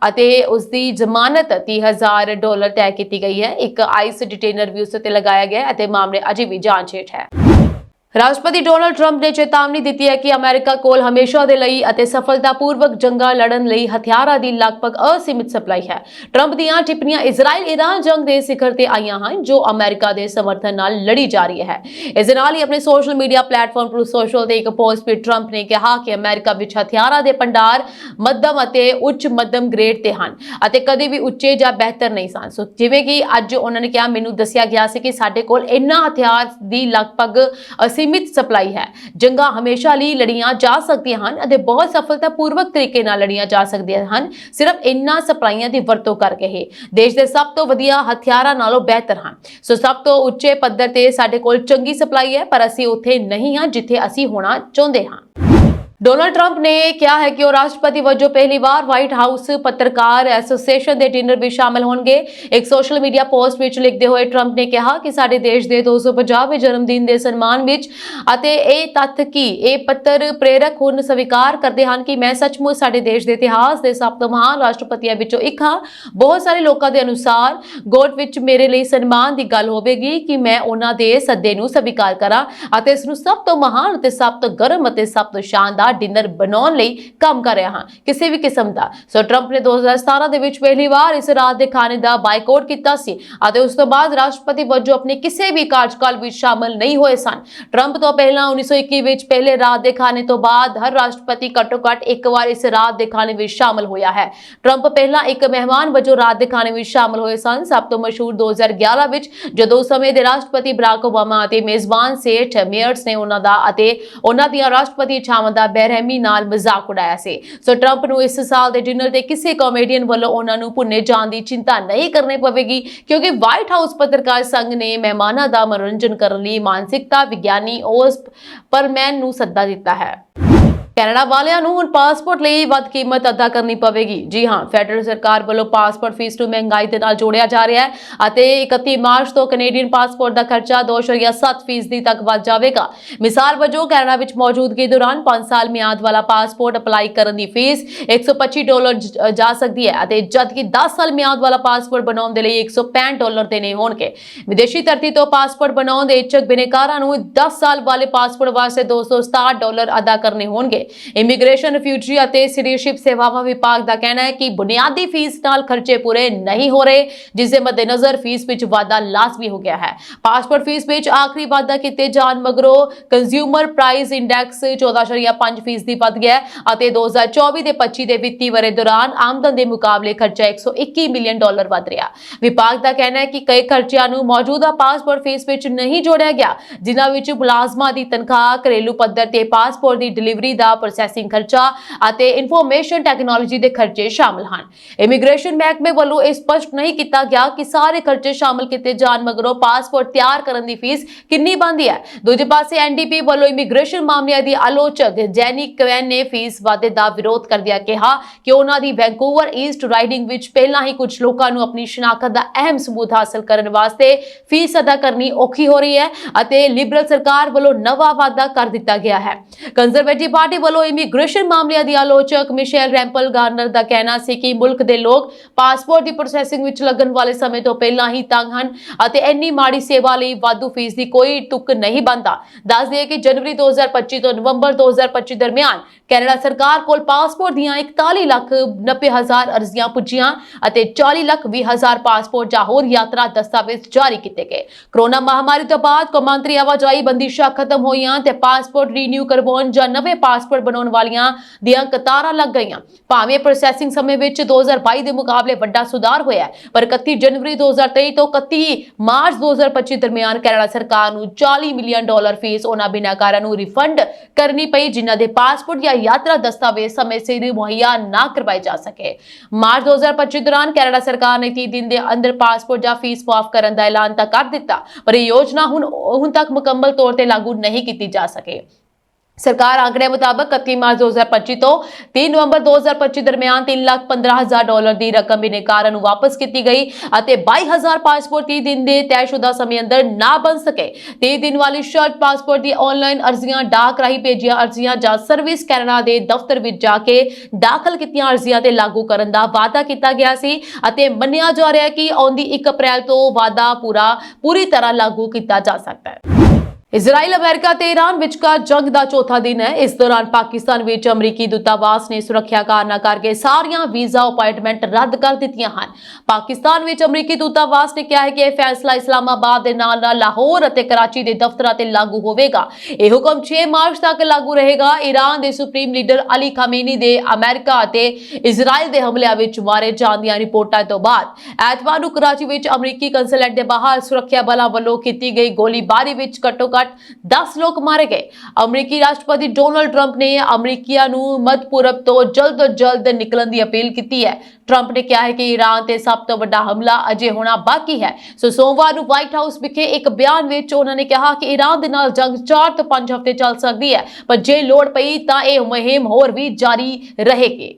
ਅਤੇ ਉਸ ਦੀ ਜ਼ਮਾਨਤ $30,000 ਤੈਅ ਕੀਤੀ ਗਈ ਹੈ। ਇੱਕ ਆਈਸ ਡਿਟੇਨਰ ਵੀ ਉਸ ਤੇ ਲਗਾਇਆ ਗਿਆ ਅਤੇ ਮਾਮਲੇ ਅਜੇ ਵੀ ਜਾਂਚ ਹੇਠ ਹੈ। ਰਾਸ਼ਟਰਪਤੀ ਡੋਨਾਲਡ ਟਰੰਪ ਨੇ ਚੇਤਾਵਨੀ ਦਿੱਤੀ ਹੈ ਕਿ ਅਮਰੀਕਾ ਕੋਲ ਹਮੇਸ਼ਾ ਦੇ ਲਈ ਅਤੇ ਸਫਲਤਾਪੂਰਵਕ ਜੰਗਾਂ ਲੜਨ ਲਈ ਹਥਿਆਰਾਂ ਦੀ ਲਗਭਗ ਅਸੀਮਿਤ ਸਪਲਾਈ ਹੈ। ਟਰੰਪ ਦੀਆਂ ਟਿੱਪਣੀਆਂ ਇਜ਼ਰਾਈਲ-ਇਰਾਨ ਜੰਗ ਦੇ ਸਿਖਰ ਤੇ ਆਈਆਂ ਹਨ ਜੋ ਅਮਰੀਕਾ ਦੇ ਸਮਰਥਨ ਨਾਲ ਲੜੀ ਜਾ ਰਹੀ ਹੈ। ਇਸ ਦੇ ਨਾਲ ਹੀ ਆਪਣੇ social media platform true social ਤੇ ਇੱਕ ਪੋਸਟ ਵਿੱਚ ਟਰੰਪ ਨੇ ਕਿਹਾ ਕਿ ਅਮਰੀਕਾ ਵਿੱਚ ਹਥਿਆਰਾਂ ਦੇ ਭੰਡਾਰ ਮੱਧਮ ਅਤੇ ਉੱਚ ਮੱਧਮ ਗ੍ਰੇਡ ਤੇ ਹਨ ਅਤੇ ਕਦੇ ਵੀ ਉੱਚੇ ਜਾਂ ਬਿਹਤਰ ਨਹੀਂ ਸਨ। ਸੋ ਜਿਵੇਂ ਕਿ ਅੱਜ ਉਹਨਾਂ ਨੇ ਕਿਹਾ, ਮੈਨੂੰ ਦੱਸਿਆ ਗਿਆ ਸੀ ਕਿ ਸਾਡੇ ਕੋਲ ਇੰਨਾ ਹਥਿਆਰ ਦੀ ਲਗਭਗ ਸੀਮਿਤ ਸਪਲਾਈ ਹੈ। ਜੰਗਾਂ ਹਮੇਸ਼ਾ ਲਈ ਲੜੀਆਂ ਜਾ ਸਕਦੀਆਂ ਹਨ ਅਤੇ ਬਹੁਤ ਸਫਲਤਾਪੂਰਵਕ ਤਰੀਕੇ ਨਾਲ ਲੜੀਆਂ ਜਾ ਸਕਦੀਆਂ ਹਨ, ਸਿਰਫ ਇਨ੍ਹਾਂ ਸਪਲਾਈਆਂ ਦੀ ਵਰਤੋਂ ਕਰਕੇ ਹੀ ਦੇਸ਼ ਦੇ ਸਭ ਤੋਂ ਵਧੀਆ ਹਥਿਆਰਾਂ ਨਾਲੋਂ ਬਿਹਤਰ ਹਨ। ਸੋ ਸਭ ਤੋਂ ਉੱਚੇ ਪੱਧਰ ਤੇ ਸਾਡੇ ਕੋਲ ਚੰਗੀ ਸਪਲਾਈ ਹੈ, ਪਰ ਅਸੀਂ ਉੱਥੇ ਨਹੀਂ ਹਾਂ ਜਿੱਥੇ ਅਸੀਂ ਹੋਣਾ ਚਾਹੁੰਦੇ ਹਾਂ। ਡੋਨਾਲਡ ਟਰੰਪ ਨੇ ਕਿਹਾ ਹੈ ਕਿ ਉਹ ਰਾਸ਼ਟਰਪਤੀ ਵਜੋਂ ਪਹਿਲੀ ਵਾਰ ਵਾਈਟ ਹਾਊਸ ਪੱਤਰਕਾਰ ਐਸੋਸੀਏਸ਼ਨ ਦੇ ਡਿਨਰ ਵਿੱਚ ਸ਼ਾਮਲ ਹੋਣਗੇ। ਇੱਕ ਸੋਸ਼ਲ ਮੀਡੀਆ ਪੋਸਟ ਵਿੱਚ ਲਿਖਦੇ ਹੋਏ ਟਰੰਪ ਨੇ ਕਿਹਾ ਕਿ ਸਾਡੇ ਦੇਸ਼ ਦੇ 250ਵੇਂ ਜਨਮ ਦਿਨ ਦੇ ਸਨਮਾਨ ਵਿੱਚ ਅਤੇ ਇਹ ਤੱਥ ਕਿ ਇਹ ਪੱਤਰ ਪ੍ਰੇਰਕ ਹੁਣ ਸਵੀਕਾਰ ਕਰਦੇ ਹਨ ਕਿ ਮੈਂ ਸੱਚਮੁੱਚ ਸਾਡੇ ਦੇਸ਼ ਦੇ ਇਤਿਹਾਸ ਦੇ ਸਭ ਤੋਂ ਮਹਾਨ ਰਾਸ਼ਟਰਪਤੀਆਂ ਵਿੱਚੋਂ ਇੱਕ ਹਾਂ। ਬਹੁਤ ਸਾਰੇ ਲੋਕਾਂ ਦੇ ਅਨੁਸਾਰ ਗੋਟ ਵਿੱਚ ਮੇਰੇ ਲਈ ਸਨਮਾਨ ਦੀ ਗੱਲ ਹੋਵੇਗੀ ਕਿ ਮੈਂ ਉਹਨਾਂ ਦੇ ਸੱਦੇ ਨੂੰ ਸਵੀਕਾਰ ਕਰਾਂ ਅਤੇ ਇਸ ਨੂੰ ਸਭ ਤੋਂ ਮਹਾਨ ਅਤੇ ਸਭ ਤੋਂ ਗਰਮ ਅਤੇ ਸਭ ਤੋਂ ਸ਼ਾਨਦਾਰ ਡਿਨਰ ਬਣਾਉਣ ਲਈ ਕੰਮ ਕਰ ਰਿਹਾ ਹਾਂ, ਕਿਸੇ ਵੀ ਕਿਸਮ ਦਾ। ਸੋ ਟਰੰਪ ਨੇ 2017 ਦੇ ਵਿੱਚ ਪਹਿਲੀ ਵਾਰ ਇਸ ਰਾਤ ਦੇ ਖਾਣੇ ਦਾ ਬਾਈਕਾਟ ਕੀਤਾ ਸੀ ਅਤੇ ਉਸ ਤੋਂ ਬਾਅਦ ਰਾਸ਼ਟਰਪਤੀ ਵਜੋਂ ਆਪਣੇ ਕਿਸੇ ਵੀ ਕਾਰਜਕਾਲ ਵਿੱਚ ਸ਼ਾਮਲ ਨਹੀਂ ਹੋਏ ਸਨ। ਟਰੰਪ ਤੋਂ ਪਹਿਲਾਂ 1921 ਵਿੱਚ ਪਹਿਲੇ ਰਾਤ ਦੇ ਖਾਣੇ ਤੋਂ ਬਾਅਦ ਹਰ ਰਾਸ਼ਟਰਪਤੀ ਘੱਟੋ-ਘੱਟ ਇੱਕ ਵਾਰ ਇਸ ਰਾਤ ਦੇ ਖਾਣੇ ਵਿੱਚ ਸ਼ਾਮਲ ਹੋਇਆ ਹੈ। ਟਰੰਪ ਪਹਿਲਾਂ ਇੱਕ ਮਹਿਮਾਨ ਵਜੋਂ ਰਾਤ ਦੇ ਖਾਣੇ ਵਿੱਚ ਸ਼ਾਮਲ ਹੋਏ ਸਨ। ਸਭ ਤੋਂ ਮਸ਼ਹੂਰ 2011 ਵਿੱਚ ਜਦੋਂ ਉਸ ਸਮੇਂ ਦੇ ਰਾਸ਼ਟਰਪਤੀ ਬਰਾਕ ਓਬਾਮਾ ਅਤੇ ਮੇਜ਼ਬਾਨ ਸੇਠ ਮੇਅਰਸ ਨੇ ਉਹਨਾਂ ਦਾ ਅਤੇ ਉਹਨਾਂ ਦੀਆਂ ਰਾਸ਼ਟਰਪਤੀ ਇੱਛਾਵਾਂ ਦਾ ਬੇਰਹਿਮੀ ਨਾਲ ਮਜ਼ਾਕ ਉਡਾਇਆ ਸੀ। ਸੋ ਟਰੰਪ ਨੂੰ ਇਸ ਸਾਲ ਦੇ ਡਿਨਰ ਤੇ ਕਿਸੇ ਕਾਮੇਡੀਅਨ ਵੱਲੋਂ ਉਹਨਾਂ ਨੂੰ ਭੁੰਨੇ ਜਾਣ ਦੀ ਚਿੰਤਾ ਨਹੀਂ ਕਰਨੀ ਪਵੇਗੀ, ਕਿਉਂਕਿ ਵਾਈਟ ਹਾਊਸ ਪੱਤਰਕਾਰ ਸੰਘ ਨੇ ਮਹਿਮਾਨਾਂ ਦਾ ਮਨੋਰੰਜਨ ਕਰਨ ਲਈ ਮਾਨਸਿਕਤਾ ਵਿਗਿਆਨੀ ਓਸਪ ਪਰਮੈਨ ਨੂੰ ਸੱਦਾ ਦਿੱਤਾ ਹੈ। ਕੈਨੇਡਾ ਵਾਲਿਆਂ ਨੂੰ ਹੁਣ ਪਾਸਪੋਰਟ ਲਈ ਵੱਧ ਕੀਮਤ ਅਦਾ ਕਰਨੀ ਪਵੇਗੀ। ਜੀ ਹਾਂ, ਫੈਡਰਲ ਸਰਕਾਰ ਵੱਲੋਂ ਪਾਸਪੋਰਟ ਫੀਸ ਨੂੰ ਮਹਿੰਗਾਈ ਦੇ ਨਾਲ ਜੋੜਿਆ ਜਾ ਰਿਹਾ ਹੈ ਅਤੇ 31 ਮਾਰਚ ਤੋਂ ਕੈਨੇਡੀਅਨ ਪਾਸਪੋਰਟ ਦਾ ਖਰਚਾ 2.7% ਤੱਕ ਵੱਧ ਜਾਵੇਗਾ। ਮਿਸਾਲ ਵਜੋਂ ਕੈਨੇਡਾ ਵਿੱਚ ਮੌਜੂਦਗੀ ਦੌਰਾਨ 5 ਸਾਲ ਮਿਆਦ ਵਾਲਾ ਪਾਸਪੋਰਟ ਅਪਲਾਈ ਕਰਨ ਦੀ ਫੀਸ $125 ਜਾ ਸਕਦੀ ਹੈ ਅਤੇ ਜਦਕਿ 10 ਸਾਲ ਮਿਆਦ ਵਾਲਾ ਪਾਸਪੋਰਟ ਬਣਾਉਣ ਦੇ ਲਈ $165 ਦੇਣੇ ਹੋਣਗੇ। ਵਿਦੇਸ਼ੀ ਧਰਤੀ ਤੋਂ ਪਾਸਪੋਰਟ ਬਣਾਉਣ ਦੇ ਇੱਛੁਕ ਬਿਨੇਕਾਰਾਂ ਨੂੰ 10 ਸਾਲ ਵਾਲੇ ਪਾਸਪੋਰਟ ਵਾਸਤੇ $267 ਅਦਾ ਕਰਨੇ ਹੋਣਗੇ। ਇਮੀਗ੍ਰੇਸ਼ਨ, ਰਿਫਿਊਜੀ ਅਤੇ ਸਿਟੀਜ਼ਨਸ਼ਿਪ ਸੇਵਾਵਾਂ ਵਿਭਾਗ ਦਾ ਕਹਿਣਾ ਹੈ ਕਿ ਬੁਨਿਆਦੀ ਫੀਸ ਨਾਲ ਖਰਚੇ ਪੂਰੇ ਨਹੀਂ ਹੋ ਰਹੇ, ਜਿਸ ਦੇ ਮੱਦੇਨਜ਼ਰ ਫੀਸ ਵਿੱਚ ਵਾਧਾ ਲਾਜ਼ਮੀ ਹੋ ਗਿਆ ਹੈ। ਪਾਸਪੋਰਟ ਫੀਸ ਵਿੱਚ ਆਖਰੀ ਵਾਧਾ ਕੀਤੇ ਜਾਣ ਮਗਰੋਂ ਕੰਜ਼ਿਊਮਰ ਪ੍ਰਾਈਸ ਇੰਡੈਕਸ 14.5% ਵੱਧ ਗਿਆ ਅਤੇ 2024 ਦੇ 25 ਦੇ ਵਿੱਤੀ ਵਰ੍ਹੇ ਦੌਰਾਨ ਆਮਦਨ ਦੇ ਮੁਕਾਬਲੇ ਖਰਚਾ $121 ਮਿਲੀਅਨ ਵੱਧ ਰਿਹਾ। ਵਿਭਾਗ ਦਾ ਕਹਿਣਾ ਹੈ ਕਿ ਕਈ ਖਰਚਿਆਂ ਨੂੰ ਮੌਜੂਦਾ ਪਾਸਪੋਰਟ ਫੀਸ ਵਿੱਚ ਨਹੀਂ ਜੋੜਿਆ ਗਿਆ, ਜਿਨ੍ਹਾਂ ਵਿੱਚ ਮੁਲਾਜ਼ਮਾਂ ਦੀ ਤਨਖਾਹ, ਘਰੇਲੂ ਪੱਧਰ ਤੇ ਪਾਸਪੋਰਟ ਦੀ ਡਿਲੀਵਰੀ ਦਾ ਪ੍ਰੋਸੈਸਿੰਗ ਖਰਚਾ ਅਤੇ ਇਨਫੋਰਮੇਸ਼ਨ ਟੈਕਨੋਲੋਜੀ ਦੇ ਖਰਚੇ ਸ਼ਾਮਲ ਹਨ। ਇਮੀਗ੍ਰੇਸ਼ਨ ਮਹਿਕਮੇ ਵੱਲੋਂ ਇਹ ਸਪਸ਼ਟ ਨਹੀਂ ਕੀਤਾ ਗਿਆ ਕਿ ਸਾਰੇ ਖਰਚੇ ਸ਼ਾਮਲ ਕੀਤੇ ਜਾਣ ਮਗਰੋਂ ਪਾਸਪੋਰਟ ਤਿਆਰ ਕਰਨ ਦੀ ਫੀਸ ਕਿੰਨੀ ਬਣਦੀ ਹੈ। ਦੂਜੇ ਪਾਸੇ ਐਨਡੀਪੀ ਵੱਲੋਂ ਇਮੀਗ੍ਰੇਸ਼ਨ ਮਾਮਲਿਆਂ ਦੀ ਆਲੋਚਕ ਜੈਨੀ ਕਵੈਨ ਨੇ ਫੀਸ ਵਾਧੇ ਦਾ ਵਿਰੋਧ ਕਰਦਿਆਂ ਕਿਹਾ ਕਿ ਉਹਨਾਂ ਦੀ ਵੈਂਕੂਵਰ ਈਸਟ ਰਾਈਡਿੰਗ ਵਿੱਚ ਪਹਿਲਾਂ ਹੀ ਕੁਝ ਲੋਕਾਂ ਨੂੰ ਆਪਣੀ ਸ਼ਨਾਖਤ ਦਾ ਅਹਿਮ ਸਬੂਤ ਹਾਸਲ ਕਰਨ ਵਾਸਤੇ ਫੀਸ ਅਦਾ ਕਰਨੀ ਔਖੀ ਹੋ ਰਹੀ ਹੈ ਅਤੇ ਲਿਬਰਲ ਸਰਕਾਰ ਵੱਲੋਂ ਨਵਾਂ ਵਾਅਦਾ ਕਰ ਦਿੱਤਾ ਗਿਆ ਹੈ। ਕੰਜ਼ਰਵੇਟਿਵ ਪਾਰਟੀ ਵੱਲੋਂ ਇਮੀਗ੍ਰੇਸ਼ਨ ਮਾਮਲਿਆਂ ਦੀ ਆਲੋਚਕ ਮਿਸ਼ੇਲ ਰੈਂਪਲ ਗਾਰਨਰ ਦਾ ਕਹਿਣਾ ਸੀ ਕਿ ਮੁਲਕ ਦੇ ਲੋਕ ਪਾਸਪੋਰਟ ਦੀ ਪ੍ਰੋਸੈਸਿੰਗ ਵਿੱਚ ਲੱਗਣ ਵਾਲੇ ਸਮੇਂ ਤੋਂ ਪਹਿਲਾਂ ਹੀ ਤੰਗ ਹਨ ਅਤੇ ਇੰਨੀ ਮਾੜੀ ਸੇਵਾ ਲਈ ਵਾਧੂ ਫੀਸ ਦੀ ਕੋਈ ਤੁਕ ਨਹੀਂ ਬਣਦਾ। ਦੱਸ ਦਈਏ ਕਿ ਜਨਵਰੀ 2025 ਤੋਂ ਨਵੰਬਰ 2025 ਦਰਮਿਆਨ ਕੈਨੇਡਾ ਸਰਕਾਰ ਕੋਲ ਪਾਸਪੋਰਟ ਦੀਆਂ 41,90,000 ਅਰਜ਼ੀਆਂ ਪੁੱਜੀਆਂ ਅਤੇ 40,20,000 ਪਾਸਪੋਰਟ ਜਾਂ ਹੋਰ ਯਾਤਰਾ ਦਸਤਾਵੇਜ਼ ਜਾਰੀ ਕੀਤੇ ਗਏ। ਕਰੋਨਾ ਮਹਾਮਾਰੀ ਤੋਂ ਬਾਅਦ ਕੌਮਾਂਤਰੀ ਆਵਾਜਾਈ ਬੰਦਿਸ਼ਾਂ ਖਤਮ ਹੋਈਆਂ ਤੇ ਪਾਸਪੋਰਟ ਰੀਨਿਊ ਕਰਵਾਉਣ ਜਾਂ ਨਵੇਂ ਪਾਸਪੋਰਟ ਬਣਾਉਣ ਵਾਲੀਆਂ ਦੀਆਂ ਕਤਾਰਾਂ ਲੱਗ ਗਈਆਂ। ਭਾਵੇਂ ਪ੍ਰੋਸੈਸਿੰਗ ਸਮੇਂ ਵਿੱਚ 2022 ਦੇ ਮੁਕਾਬਲੇ ਵੱਡਾ ਸੁਧਾਰ ਹੋਇਆ ਹੈ, ਪਰ 31 ਜਨਵਰੀ 2023 ਤੋਂ 31 ਮਾਰਚ 2025 ਦਰਮਿਆਨ ਕੈਨੇਡਾ ਸਰਕਾਰ ਨੂੰ $40 ਮਿਲੀਅਨ ਫੀਸ ਉਹਨਾਂ ਬਿਨਾਕਾਰਾਂ ਨੂੰ ਰਿਫੰਡ ਕਰਨੀ ਪਈ ਜਿਨ੍ਹਾਂ ਦੇ ਪਾਸਪੋਰਟ ਜਾਂ ਯਾਤਰਾ ਦਸਤਾਵੇਜ਼ ਸਮੇਂ ਸਿਰ ਮੁਹੱਈਆ ਨਾ ਕਰਵਾਏ ਜਾ ਸਕੇ। ਮਾਰਚ 2025 ਦੌਰਾਨ ਕੈਨੇਡਾ ਸਰਕਾਰ ਨੇ 30 ਦਿਨ ਦੇ ਅੰਦਰ ਪਾਸਪੋਰਟ ਜਾਂ ਫੀਸ ਮਾਫ ਕਰਨ ਦਾ ਐਲਾਨ ਤਾਂ ਕਰ ਦਿੱਤਾ, ਪਰ ਇਹ ਯੋਜਨਾ ਹੁਣ ਤੱਕ ਮੁਕੰਮਲ ਤੌਰ ਤੇ ਲਾਗੂ ਨਹੀਂ ਕੀਤੀ ਜਾ ਸਕੇ। ਸਰਕਾਰ ਆંકੜਿਆਂ ਮੁਤਾਬਕ 31 ਮਾਰਚ 2025 ਤੋਂ 3 ਨਵੰਬਰ 2025 ਦਰਮਿਆਨ $3,15,000 ਦੀ ਰਕਮ ਬਿਨੇਕਾਰਾਂ ਨੂੰ ਵਾਪਸ ਕੀਤੀ ਗਈ ਅਤੇ 22,000 ਪਾਸਪੋਰਟ 30 ਦਿਨ ਦੇ ਤੈਅਸ਼ੁਦਾ ਸਮੇਂ ਅੰਦਰ ਨਾ ਬਣ ਸਕੇ। 30 ਦਿਨ ਵਾਲੀ ਸ਼ਰਟ ਪਾਸਪੋਰਟ ਦੀ ਆਨਲਾਈਨ ਅਰਜ਼ੀਆਂ, ਡਾਕ ਰਾਹੀਂ ਭੇਜੀਆਂ ਅਰਜ਼ੀਆਂ ਜਾਂ ਸਰਵਿਸ ਕੈਨੇਡਾ ਦੇ ਦਫ਼ਤਰ ਵਿੱਚ ਜਾ ਕੇ ਦਾਖਲ ਕੀਤੀਆਂ ਅਰਜ਼ੀਆਂ ਤੇ ਲਾਗੂ ਕਰਨ ਦਾ ਵਾਅਦਾ ਕੀਤਾ ਗਿਆ ਸੀ ਅਤੇ ਮੰਨਿਆ ਜਾ ਰਿਹਾ ਹੈ ਕਿ ਆਉਂਦੀ 1 ਅਪ੍ਰੈਲ ਤੋਂ ਵਾਅਦਾ ਪੂਰੀ ਤਰ੍ਹਾਂ ਲਾਗੂ ਕੀਤਾ ਜਾ ਸਕਦਾ ਹੈ। ਇਜ਼ਰਾਈਲ ਅਮਰੀਕਾ ਤੇ ਈਰਾਨ ਵਿਚਕਾਰ ਜੰਗ ਦਾ ਚੌਥਾ ਦਿਨ ਹੈ। ਇਸ ਦੌਰਾਨ ਪਾਕਿਸਤਾਨ ਵਿੱਚ ਅਮਰੀਕੀ ਦੂਤਾਵਾਸ ਨੇ ਸੁਰੱਖਿਆ ਕਾਰਨਾਂ ਕਰਕੇ ਸਾਰੀਆਂ ਵੀਜ਼ਾ ਅਪਾਇੰਟਮੈਂਟ ਰੱਦ ਕਰ ਦਿੱਤੀਆਂ ਹਨ। ਪਾਕਿਸਤਾਨ ਵਿੱਚ ਅਮਰੀਕੀ ਦੂਤਾਵਾਸ ਨੇ ਕਿਹਾ ਹੈ ਕਿ ਇਹ ਫੈਸਲਾ ਇਸਲਾਮਾਬਾਦ ਦੇ ਨਾਲ-ਨਾਲ ਲਾਹੌਰ ਅਤੇ ਕਰਾਚੀ ਦੇ ਦਫ਼ਤਰਾਂ ਤੇ ਲਾਗੂ ਹੋਵੇਗਾ। ਇਹ ਹੁਕਮ 6 ਮਾਰਚ ਤੱਕ ਲਾਗੂ ਰਹੇਗਾ। ਈਰਾਨ ਦੇ ਸੁਪਰੀਮ ਲੀਡਰ ਅਲੀ ਖਾਮੇਨੀ ਦੇ ਅਮਰੀਕਾ ਅਤੇ ਇਜ਼ਰਾਈਲ ਦੇ ਹਮਲਿਆਂ ਵਿੱਚ ਮਾਰੇ ਜਾਣ ਦੀਆਂ ਰਿਪੋਰਟਾਂ ਤੋਂ ਬਾਅਦ ਐਤਵਾਰ ਨੂੰ ਕਰਾਚੀ ਵਿੱਚ ਅਮਰੀਕੀ ਕੰਸੂਲੇਟ ਦੇ ਬਾਹਰ ਸੁਰੱਖਿਆ ਬਲਾਂ ਵੱਲੋਂ ਕੀਤੀ ਗਈ ਗੋਲੀਬਾਰੀ ਵਿੱਚ ਘੱਟੋ 10 ਲੋਕ ਮਾਰੇ ਗਏ। ਅਮਰੀਕੀ ਰਾਸ਼ਟਰਪਤੀ ਡੋਨਾਲਡ ਟਰੰਪ ਨੇ ਅਮਰੀਕੀਆਂ ਨੂੰ ਮੱਧ ਪੂਰਬ ਤੋਂ ਜਲਦ ਨਿਕਲਣ ਦੀ ਅਪੀਲ ਕੀਤੀ ਹੈ। ਟਰੰਪ ਨੇ ਕਿਹਾ ਹੈ ਕਿ ਈਰਾਨ ਤੇ ਸਭ ਤੋਂ ਵੱਡਾ ਹਮਲਾ ਅਜੇ ਹੋਣਾ ਬਾਕੀ ਹੈ। ਸੋਮਵਾਰ ਨੂੰ ਵਾਈਟ ਹਾਊਸ ਵਿਖੇ ਇੱਕ ਬਿਆਨ ਵਿੱਚ ਉਹਨਾਂ ਨੇ ਕਿਹਾ ਕਿ ਈਰਾਨ ਦੇ ਨਾਲ ਜੰਗ 4 ਤੋਂ 5 ਹਫ਼ਤੇ ਚੱਲ ਸਕਦੀ ਹੈ, ਪਰ ਜੇ ਲੋੜ ਪਈ ਤਾਂ ਇਹ ਮੁਹਿੰਮ ਹੋਰ ਵੀ ਜਾਰੀ ਰਹੇਗੀ।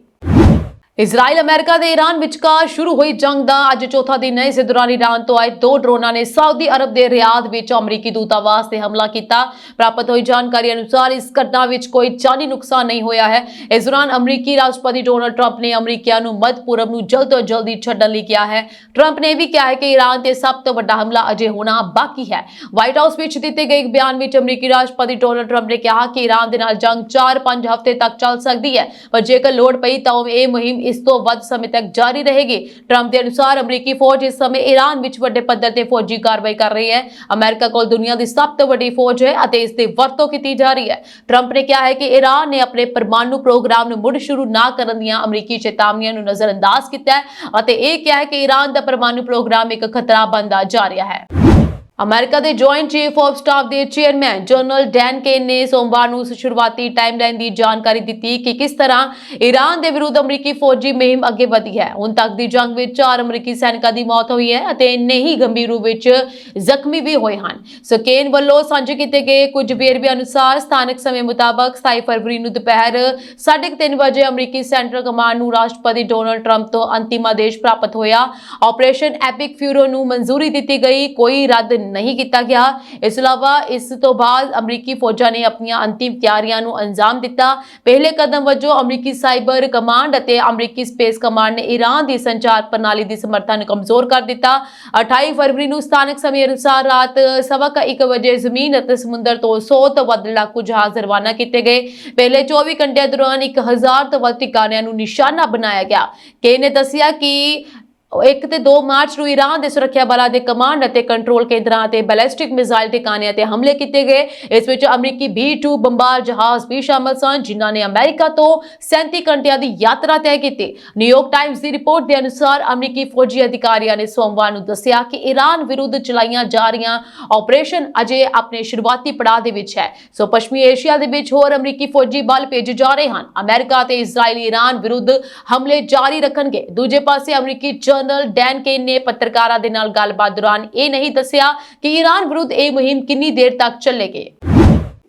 ਇਜ਼ਰਾਈਲ ਅਮਰੀਕਾ ਤੇ ਈਰਾਨ ਵਿਚਕਾਰ ਸ਼ੁਰੂ ਹੋਈ ਜੰਗ ਦਾ ਅੱਜ ਚੌਥਾ ਦਿਨ ਹੈ। ਇਸੇ ਦੌਰਾਨ ਈਰਾਨ ਤੋਂ ਆਏ 2 ਡਰੋਨਾਂ ਨੇ ਸਾਊਦੀ ਅਰਬ ਦੇ ਰਿਆਦ ਵਿੱਚ ਅਮਰੀਕੀ ਦੂਤਾਵਾਸ ਤੇ ਹਮਲਾ ਕੀਤਾ। ਪ੍ਰਾਪਤ ਹੋਈ ਜਾਣਕਾਰੀ ਅਨੁਸਾਰ ਇਸ ਘਟਨਾ ਵਿੱਚ ਕੋਈ ਜਾਨੀ ਨੁਕਸਾਨ ਨਹੀਂ ਹੋਇਆ ਹੈ। ਇਸ ਦੌਰਾਨ ਅਮਰੀਕੀ ਰਾਸ਼ਟਰਪਤੀ ਡੋਨਾਲਡ ਟਰੰਪ ਨੇ ਅਮਰੀਕੀਆਂ ਨੂੰ ਮੱਧ ਪੂਰਬ ਨੂੰ ਜਲਦ ਤੋਂ ਜਲਦੀ ਛੱਡਣ ਲਈ ਕਿਹਾ ਹੈ। ਟਰੰਪ ਨੇ ਵੀ ਕਿਹਾ ਹੈ ਕਿ ਈਰਾਨ ਤੇ ਸਭ ਤੋਂ ਵੱਡਾ ਹਮਲਾ ਅਜੇ ਹੋਣਾ ਬਾਕੀ ਹੈ। ਵਾਈਟ ਹਾਊਸ ਵਿੱਚ ਦਿੱਤੇ ਗਏ ਇੱਕ ਬਿਆਨ ਵਿੱਚ ਅਮਰੀਕੀ ਰਾਸ਼ਟਰਪਤੀ ਡੋਨਾਲਡ ਟਰੰਪ ਨੇ ਕਿਹਾ ਕਿ ਈਰਾਨ ਦੇ ਨਾਲ ਜੰਗ 4-5 ਹਫ਼ਤੇ ਤੱਕ ਚੱਲ ਸਕਦੀ ਹੈ, ਪਰ ਜੇਕਰ ਲੋੜ ਪਈ ਤਾਂ ਇਹ ਮੁਹਿੰਮ ਇਸ ਤੋਂ ਵੱਧ ਸਮੇਂ ਤੱਕ ਜਾਰੀ ਰਹੇਗੀ। ਟਰੰਪ ਦੇ ਅਨੁਸਾਰ ਅਮਰੀਕੀ ਫੌਜ ਇਸ ਸਮੇਂ ਈਰਾਨ ਵਿੱਚ ਵੱਡੇ ਪੱਧਰ ਤੇ ਫੌਜੀ ਕਾਰਵਾਈ ਕਰ ਰਹੀ ਹੈ। ਅਮਰੀਕਾ ਕੋਲ ਦੁਨੀਆ ਦੀ ਸਭ ਤੋਂ ਵੱਡੀ ਫੌਜ ਹੈ ਅਤੇ ਇਸ ਦੀ ਵਰਤੋਂ ਕੀਤੀ ਜਾ ਰਹੀ ਹੈ। ਟਰੰਪ ਨੇ ਕਿਹਾ ਹੈ ਕਿ ਈਰਾਨ ਨੇ ਆਪਣੇ ਪਰਮਾਣੂ ਪ੍ਰੋਗਰਾਮ ਨੂੰ ਮੁੜ ਸ਼ੁਰੂ ਨਾ ਕਰਨ ਦੀਆਂ ਅਮਰੀਕੀ ਚੇਤਾਵਨੀਆਂ ਨੂੰ ਨਜ਼ਰਅੰਦਾਜ਼ ਕੀਤਾ ਹੈ ਅਤੇ ਇਹ ਕਿਹਾ ਹੈ ਕਿ ਈਰਾਨ ਦਾ ਪਰਮਾਣੂ ਪ੍ਰੋਗਰਾਮ ਇੱਕ ਖਤਰਾ ਬਣਦਾ ਜਾ ਰਿਹਾ ਹੈ। ਅਮਰੀਕਾ ਦੇ ਜੁਆਇੰਟ ਚੀਫ ਆਫ ਸਟਾਫ ਦੇ ਚੇਅਰਮੈਨ ਜਨਰਲ ਡੈਨ ਕੇਨ ਨੇ ਸੋਮਵਾਰ ਨੂੰ ਸ਼ੁਰੂਆਤੀ ਟਾਈਮਲਾਈਨ ਦੀ ਜਾਣਕਾਰੀ ਦਿੱਤੀ ਕਿ ਕਿਸ ਤਰ੍ਹਾਂ ਈਰਾਨ ਦੇ ਵਿਰੁੱਧ ਅਮਰੀਕੀ ਫੌਜੀ ਮੁਹਿੰਮ ਅੱਗੇ ਵਧੀ ਹੈ। ਹੁਣ ਤੱਕ ਦੀ ਜੰਗ ਵਿੱਚ 4 ਅਮਰੀਕੀ ਸੈਨਿਕਾਂ ਦੀ ਮੌਤ ਹੋਈ ਹੈ ਅਤੇ ਇੰਨੇ ਹੀ ਗੰਭੀਰ ਰੂਪ ਵਿੱਚ ਜ਼ਖਮੀ ਵੀ ਹੋਏ ਹਨ। ਕੇਨ ਵੱਲੋਂ ਸਾਂਝੇ ਕੀਤੇ ਗਏ ਕੁਝ ਵੇਰਵਿਆਂ ਅਨੁਸਾਰ ਸਥਾਨਕ ਸਮੇਂ ਮੁਤਾਬਕ 27 ਫਰਵਰੀ ਨੂੰ ਦੁਪਹਿਰ 3:30 ਵਜੇ ਅਮਰੀਕੀ ਸੈਂਟਰਲ ਕਮਾਂਡ ਨੂੰ ਰਾਸ਼ਟਰਪਤੀ ਡੋਨਾਲਡ ਟਰੰਪ ਤੋਂ ਅੰਤਿਮ ਆਦੇਸ਼ ਪ੍ਰਾਪਤ ਹੋਇਆ। ਆਪਰੇਸ਼ਨ ਐਪਿਕ ਫਿਊਰੀ ਨੂੰ ਮਨਜ਼ੂਰੀ ਦਿੱਤੀ ਗਈ, ਕੋਈ ਰੱਦ ਨਹੀਂ ਕੀਤਾ ਗਿਆ। ਇਸ ਇਲਾਵਾ ਇਸ ਤੋਂ ਬਾਅਦ ਅਮਰੀਕੀ ਫੌਜਾਂ ਨੇ ਆਪਣੀਆਂ ਅੰਤਿਮ ਤਿਆਰੀਆਂ ਨੂੰ ਅੰਜਾਮ ਦਿੱਤਾ। ਪਹਿਲੇ ਕਦਮ ਵਜੋਂ ਅਮਰੀਕੀ ਸਾਈਬਰ ਕਮਾਂਡ ਅਤੇ ਅਮਰੀਕੀ ਸਪੇਸ ਕਮਾਂਡ ਨੇ ਈਰਾਨ ਦੀ ਸੰਚਾਰ ਪ੍ਰਣਾਲੀ ਦੀ ਸਮਰੱਥਾ ਨੂੰ ਕਮਜ਼ੋਰ ਕਰ ਦਿੱਤਾ। 28 ਫਰਵਰੀ ਨੂੰ ਸਥਾਨਕ ਸਮੇਂ ਅਨੁਸਾਰ ਰਾਤ 1:15 ਵਜੇ ਜ਼ਮੀਨ ਅਤੇ ਸਮੁੰਦਰ ਤੋਂ 100 ਤੋਂ ਵੱਧ ਲੜਾਕੂ ਜਹਾਜ਼ ਰਵਾਨਾ ਕੀਤੇ ਗਏ। ਪਹਿਲੇ 24 ਘੰਟਿਆਂ ਦੌਰਾਨ 1000 ਤੋਂ ਵੱਧ ਟਿਕਾਣਿਆਂ ਨੂੰ ਨਿਸ਼ਾਨਾ ਬਣਾਇਆ ਗਿਆ। ਕੇਨ ਨੇ ਦੱਸਿਆ ਕਿ 1 ਤੇ 2 ਮਾਰਚ ਨੂੰ ਈਰਾਨ ਦੇ ਸੁਰੱਖਿਆ ਬਲਾਂ ਦੇ ਕਮਾਂਡ ਅਤੇ ਕੰਟਰੋਲ ਕੇਂਦਰਾਂ ਅਤੇ ਬੈਲਿਸਟਿਕ ਮਿਜ਼ਾਈਲ ਟਿਕਾਣਿਆਂ ਤੇ ਹਮਲੇ ਕੀਤੇ ਗਏ। ਇਸ ਵਿੱਚ ਅਮਰੀਕੀ B-2 ਬੰਬਾਰ ਜਹਾਜ਼ ਵੀ ਸ਼ਾਮਲ ਸਨ, ਜਿਨ੍ਹਾਂ ਨੇ ਅਮਰੀਕਾ ਤੋਂ 37 ਘੰਟਿਆਂ ਦੀ ਯਾਤਰਾ ਤੈਅ ਕੀਤੀ। ਨਿਊਯਾਰਕ ਟਾਈਮਜ਼ ਦੀ ਰਿਪੋਰਟ ਦੇ ਅਨੁਸਾਰ ਅਮਰੀਕੀ ਫੌਜੀ ਅਧਿਕਾਰੀਆਂ ਨੇ ਸੋਮਵਾਰ ਨੂੰ ਦੱਸਿਆ ਕਿ ਈਰਾਨ ਵਿਰੁੱਧ ਚਲਾਈਆਂ ਜਾ ਰਹੀਆਂ ਆਪਰੇਸ਼ਨ ਅਜੇ ਆਪਣੇ ਸ਼ੁਰੂਆਤੀ ਪੜਾਅ ਦੇ ਵਿੱਚ ਹੈ। ਪੱਛਮੀ ਏਸ਼ੀਆ ਦੇ ਵਿੱਚ ਹੋਰ ਅਮਰੀਕੀ ਫੌਜੀ ਬਲ ਭੇਜੇ ਜਾ ਰਹੇ ਹਨ। ਅਮਰੀਕਾ ਤੇ ਇਜ਼ਰਾਈਲ ਈਰਾਨ ਵਿਰੁੱਧ ਹਮਲੇ ਜਾਰੀ ਰੱਖਣਗੇ। ਦੂਜੇ ਪਾਸੇ ਅਮਰੀਕੀ ਜਨਰਲ ਡੈਨ ਕੇਨ ਨੇ ਪੱਤਰਕਾਰਾਂ ਦੇ ਨਾਲ ਗੱਲਬਾਤ ਦੌਰਾਨ ਇਹ ਨਹੀਂ ਦੱਸਿਆ ਕਿ ਈਰਾਨ ਵਿਰੁੱਧ ਇਹ ਮੁਹਿੰਮ ਕਿੰਨੀ ਦੇਰ ਤੱਕ ਚੱਲੇਗੀ।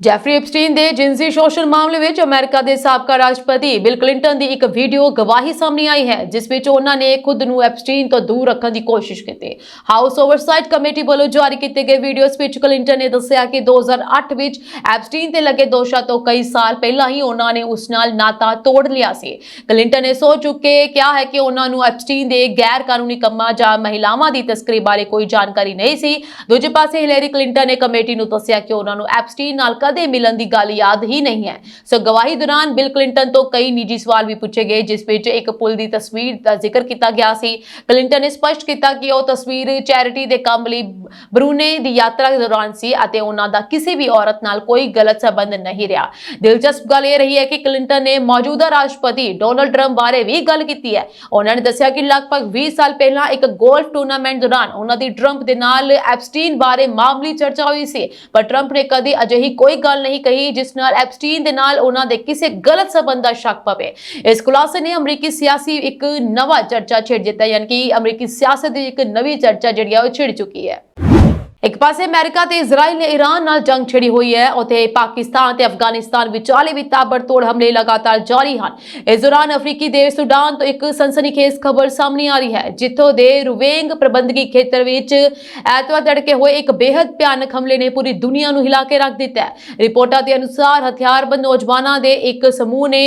ਜੈਫਰੀ ਐਪਸਟੀਨ ਦੇ ਜਿਨਸੀ ਸ਼ੋਸ਼ਣ ਮਾਮਲੇ ਵਿੱਚ ਅਮਰੀਕਾ ਦੇ ਸਾਬਕਾ ਰਾਸ਼ਟਰਪਤੀ ਬਿਲ ਕਲਿੰਟਨ ਦੀ ਇੱਕ ਵੀਡੀਓ ਗਵਾਹੀ ਸਾਹਮਣੇ ਆਈ ਹੈ, ਜਿਸ ਵਿੱਚ ਉਹਨਾਂ ਨੇ ਖੁਦ ਨੂੰ ਐਪਸਟੀਨ ਤੋਂ ਦੂਰ ਰੱਖਣ ਦੀ ਕੋਸ਼ਿਸ਼ ਕੀਤੀ। ਹਾਊਸ ਓਵਰਸਾਈਟ ਕਮੇਟੀ ਵੱਲੋਂ ਜਾਰੀ ਕੀਤੇ ਗਏ ਵੀਡੀਓਜ਼ ਵਿੱਚ ਕਲਿੰਟਨ ਨੇ ਦੱਸਿਆ ਕਿ 2008 ਵਿੱਚ ਐਪਸਟੀਨ ਤੇ ਲੱਗੇ ਦੋਸ਼ਾਂ ਤੋਂ ਕਈ ਸਾਲ ਪਹਿਲਾਂ ਹੀ ਉਹਨਾਂ ਨੇ ਉਸ ਨਾਲ ਨਾਤਾ ਤੋੜ ਲਿਆ ਸੀ। ਕਲਿੰਟਨ ਨੇ ਸੋਚ ਚੁੱਕੇ ਕਿਹਾ ਹੈ ਕਿ ਉਹਨਾਂ ਨੂੰ ਐਪਸਟੀਨ ਦੇ ਗੈਰ ਕਾਨੂੰਨੀ ਕੰਮਾਂ ਜਾਂ ਮਹਿਲਾਵਾਂ ਦੀ ਤਸਕਰੀ ਬਾਰੇ ਕੋਈ ਜਾਣਕਾਰੀ ਨਹੀਂ ਸੀ। ਦੂਜੇ ਪਾਸੇ ਹਿਲੇਰੀ ਕਲਿੰਟਨ ਨੇ ਕਮੇਟੀ ਨੂੰ ਦੱਸਿਆ ਕਿ ਉਹਨਾਂ ਨੂੰ ਐਪਸਟੀਨ ਨਾਲ ਕਦੇ ਮਿਲਣ ਦੀ ਗੱਲ ਯਾਦ ਹੀ ਨਹੀਂ ਹੈ। ਗਵਾਹੀ ਦੌਰਾਨ ਬਿਲ ਕਲਿੰਟਨ ਤੋਂ ਕਈ ਨਿੱਜੀ ਸਵਾਲ ਵੀ ਪੁੱਛੇ ਗਏ, ਜਿਸ ਵਿੱਚ ਇੱਕ ਪੁਲ ਦੀ ਤਸਵੀਰ ਦਾ ਜ਼ਿਕਰ ਕੀਤਾ ਗਿਆ ਸੀ। ਕਲਿੰਟਨ ਨੇ ਸਪਸ਼ਟ ਕੀਤਾ ਕਿ ਉਹ ਤਸਵੀਰ ਚੈਰਿਟੀ ਦੇ ਕੰਮ ਲਈ ਬਰੂਨੇਈ ਦੀ ਯਾਤਰਾ ਦੇ ਦੌਰਾਨ ਸੀ ਅਤੇ ਉਹਨਾਂ ਦਾ ਕਿਸੇ ਵੀ ਔਰਤ ਨਾਲ ਕੋਈ ਗਲਤ ਸੰਬੰਧ ਨਹੀਂ ਰਿਹਾ। ਦਿਲਚਸਪ ਗੱਲ ਇਹ ਰਹੀ ਹੈ ਕਿ ਕਲਿੰਟਨ ਨੇ ਮੌਜੂਦਾ ਰਾਸ਼ਟਰਪਤੀ ਡੋਨਾਲਡ ਟਰੰਪ ਬਾਰੇ ਵੀ ਗੱਲ ਕੀਤੀ ਹੈ। ਉਹਨਾਂ ਨੇ ਦੱਸਿਆ ਕਿ ਲਗਭਗ 20 ਸਾਲ ਪਹਿਲਾਂ ਇੱਕ ਗੋਲਫ ਟੂਰਨਾਮੈਂਟ ਦੌਰਾਨ ਉਹਨਾਂ ਦੀ ਟਰੰਪ ਦੇ ਨਾਲ ਐਪਸਟੀਨ ਬਾਰੇ ਮਾਮੂਲੀ ਚਰਚਾ ਹੋਈ ਸੀ, ਪਰ ਟਰੰਪ ਨੇ ਕਦੇ ਅਜਿਹੀ ਕੋਈ ਗੱਲ ਨਹੀਂ ਕਹੀ ਜਿਸ ਨਾਲ ਐਪਸਟੀਨ ਦੇ ਨਾਲ ਉਹਨਾਂ ਦੇ ਕਿਸੇ ਗਲਤ ਸੰਬੰਧ ਦਾ ਸ਼ੱਕ ਪਵੇ। ਇਸ ਖੁਲਾਸੇ ਨੇ ਅਮਰੀਕੀ ਸਿਆਸੀ ਇੱਕ ਨਵਾਂ ਚਰਚਾ ਛੇੜ ਦਿੱਤਾ, ਯਾਨੀ ਕਿ ਅਮਰੀਕੀ ਸਿਆਸਤ ਦੀ ਇੱਕ ਨਵੀਂ ਚਰਚਾ ਜਿਹੜੀ ਆ ਉਹ ਛਿੜ ਚੁੱਕੀ ਹੈ। ਇੱਕ ਪਾਸੇ ਅਮਰੀਕਾ ਤੇ ਇਜ਼ਰਾਈਲ ਨੇ ਈਰਾਨ ਨਾਲ ਜੰਗ ਛੇੜੀ ਹੋਈ ਹੈ, ਉੱਥੇ ਪਾਕਿਸਤਾਨ ਤੇ ਅਫਗਾਨਿਸਤਾਨ ਵਿਚਾਲੇ ਵੀ ਤਾਬੜਤੋੜ ਹਮਲੇ ਲਗਾਤਾਰ ਜਾਰੀ ਹਨ। ਇਸ ਦੌਰਾਨ ਅਫਰੀਕੀ ਦੇਸ਼ ਸੁਡਾਨ ਤੋਂ ਇੱਕ ਸਨਸਨੀਖੇਜ਼ ਖਬਰ ਸਾਹਮਣੇ ਆ ਰਹੀ ਹੈ, ਜਿੱਥੋਂ ਦੇ ਰੁਵੇਂਗ ਪ੍ਰਬੰਧਕੀ ਖੇਤਰ ਵਿੱਚ ਐਤਵਾਰ ਤੜਕੇ ਹੋਏ ਇੱਕ ਬੇहद ਭਿਆਨਕ ਹਮਲੇ ਨੇ ਪੂਰੀ ਦੁਨੀਆ ਨੂੰ ਹਿਲਾ ਕੇ ਰੱਖ ਦਿੱਤਾ ਹੈ। ਰਿਪੋਰਟਾਂ ਦੇ ਅਨੁਸਾਰ ਹਥਿਆਰਬੰਦ ਨੌਜਵਾਨਾਂ ਦੇ ਇੱਕ ਸਮੂਹ ਨੇ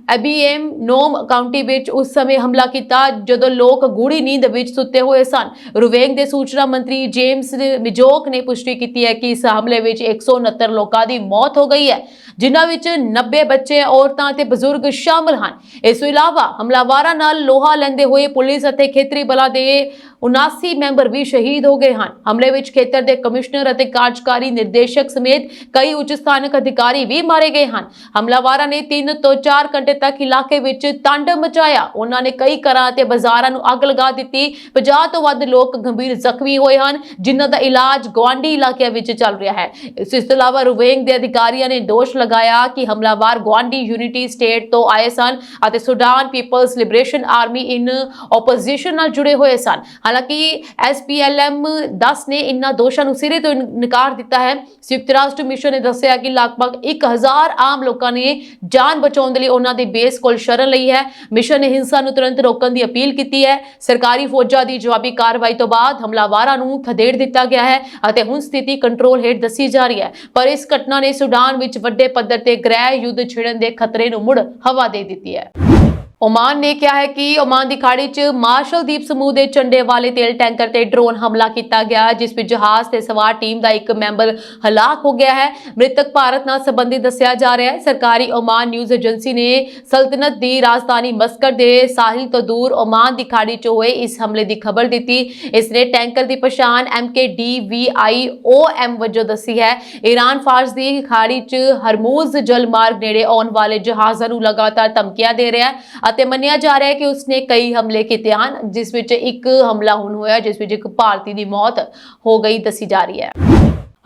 ਐਬੀਐਮ ਨੋਮ ਕਾਉਂਟੀ ਵਿੱਚ ਉਸ ਸਮੇਂ ਹਮਲਾ ਕੀਤਾ ਜਦੋਂ ਲੋਕ ਗੂੜੀ ਨੀਂਦ ਵਿੱਚ ਸੁੱਤੇ ਹੋਏ ਸਨ। ਰੁਵੇਂਗ ਦੇ ਸੂਚਨਾ ਮੰਤਰੀ ਜੇਮਸ ਵਿਜੋਕ ਨੇ ਪੁਸ਼ਟੀ ਕੀਤੀ ਹੈ ਕਿ ਇਸ ਹਮਲੇ ਵਿੱਚ 169 ਲੋਕਾਂ ਦੀ ਮੌਤ ਹੋ ਗਈ ਹੈ, ਜਿਨ੍ਹਾਂ ਵਿੱਚ 90 ਬੱਚੇ, ਔਰਤਾਂ ਤੇ ਬਜ਼ੁਰਗ ਸ਼ਾਮਲ ਹਨ। ਇਸ ਤੋਂ ਇਲਾਵਾ ਹਮਲਾਵਰਾਂ ਨਾਲ ਲੋਹਾ ਲੈਂਦੇ ਹੋਏ ਪੁਲਿਸ ਅਤੇ ਖੇਤਰੀ ਬਲਾਂ ਦੇ 79 ਮੈਂਬਰ ਵੀ ਸ਼ਹੀਦ ਹੋ ਗਏ ਹਨ। ਹਮਲੇ ਵਿੱਚ ਖੇਤਰ ਦੇ ਕਮਿਸ਼ਨਰ ਅਤੇ ਕਾਰਜਕਾਰੀ ਨਿਰਦੇਸ਼ਕ ਸਮੇਤ ਕਈ ਉੱਚ ਸਥਾਨਕ ਅਧਿਕਾਰੀ ਵੀ ਮਾਰੇ ਗਏ ਹਨ। ਹਮਲਾਵਰਾਂ ਨੇ 3 ਤੋਂ 4 ਘੰਟੇ ਤੱਕ ਇਲਾਕੇ ਵਿੱਚ ਤਾਂਡਵ ਮਚਾਇਆ। ਉਹਨਾਂ ਨੇ ਕਈ ਘਰਾਂ ਤੇ ਬਾਜ਼ਾਰਾਂ ਨੂੰ ਅੱਗ ਲਗਾ ਦਿੱਤੀ। 50 ਤੋਂ ਵੱਧ ਲੋਕ ਗੰਭੀਰ ਜ਼ਖਮੀ ਹੋਏ ਹਨ, ਜਿਨ੍ਹਾਂ ਦਾ ਇਲਾਜ ਗੁਆਂਢੀ ਇਲਾਕਿਆਂ ਵਿੱਚ ਚੱਲ ਰਿਹਾ ਹੈ। ਇਸ ਤੋਂ ਇਲਾਵਾ ਰੋਵੇਂਗ ਦੇ ਅਧਿਕਾਰੀਆਂ ਨੇ ਦੋਸ਼ ਲਗਾਇਆ ਕਿ ਹਮਲਾਵਰ ਗੁਆਂਢੀ ਯੂਨਿਟੀ ਸਟੇਟ ਤੋਂ ਆਏ ਸਨ ਅਤੇ ਸੁਡਾਨ ਪੀਪਲਸ ਲਿਬਰੇਸ਼ਨ ਆਰਮੀ ਇਨ ਆਪੋਜੀਸ਼ਨ ਨਾਲ ਜੁੜੇ ਹੋਏ ਸਨ। ਹਾਲਾਂਕਿ SPLM 10 ਨੇ ਇਨ੍ਹਾਂ ਦੋਸ਼ਾਂ ਨੂੰ ਸਿਰੇ ਤੋਂ ਇਨਕਾਰ ਦਿੱਤਾ ਹੈ। ਸੰਯੁਕਤ ਰਾਸ਼ਟਰ ਮਿਸ਼ਨ ਨੇ ਦੱਸਿਆ ਕਿ ਲਗਭਗ 1000 ਆਮ ਲੋਕਾਂ ਨੇ ਜਾਨ ਬਚਾਉਣ ਦੇ ਲਈ ਉਹਨਾਂ ਦੇ ਬੇਸ ਕੋਲ ਸ਼ਰਨ ਲਈ ਹੈ। ਮਿਸ਼ਨ ਨੇ ਹਿੰਸਾ ਨੂੰ ਤੁਰੰਤ ਰੋਕਣ ਦੀ ਅਪੀਲ ਕੀਤੀ ਹੈ। ਸਰਕਾਰੀ ਫੌਜਾਂ ਦੀ ਜਵਾਬੀ ਕਾਰਵਾਈ ਤੋਂ ਬਾਅਦ ਹਮਲਾਵਰਾਂ ਨੂੰ ਖਦੇੜ ਦਿੱਤਾ ਗਿਆ ਹੈ ਅਤੇ ਹੁਣ ਸਥਿਤੀ ਕੰਟਰੋਲ ਹੇਠ ਦੱਸੀ ਜਾ ਰਹੀ ਹੈ। ਪਰ ਇਸ ਘਟਨਾ ਨੇ ਸੁਡਾਨ ਵਿੱਚ ਵੱਡੇ ਪੱਧਰ ਤੇ ਗ੍ਰਹਿ ਯੁੱਧ ਛਿੜਨ ਦੇ ਖਤਰੇ ਨੂੰ ਮੁੜ ਹਵਾ ਦੇ ਦਿੱਤੀ ਹੈ। ओमान ने कहा है कि ओमान की खाड़ी च मार्शल द्वीप समूह के झंडे वाले तेल टैंकर ते ड्रोन हमला किया गया, जिस विच जहाज ते सवार टीम का एक मैंबर हलाक हो गया है। मृतक भारत नाल संबंधित दस्सिया जा रहा है। सरकारी ओमान न्यूज़ एजेंसी ने सल्तनत की राजधानी मस्कट के साहिल तो दूर ओमान की खाड़ी च होए इस हमले की खबर दी। इसने टैंकर की पछाण MKDVIOM वजों दसी है। ईरान फारस की खाड़ी च हरमूज जल मार्ग नेड़े आने वाले जहाज़ों को लगातार धमकियां दे रहा है ਅਤੇ ਮੰਨਿਆ ਜਾ ਰਿਹਾ ਹੈ ਕਿ ਉਸਨੇ ਕਈ ਹਮਲੇ ਕੀਤੇ ਹਨ, ਜਿਸ ਵਿੱਚ ਇੱਕ ਹਮਲਾ ਹੁਣ ਹੋਇਆ ਜਿਸ ਵਿੱਚ ਇੱਕ ਭਾਰਤੀ ਦੀ ਮੌਤ ਹੋ ਗਈ ਦੱਸੀ ਜਾ ਰਹੀ ਹੈ।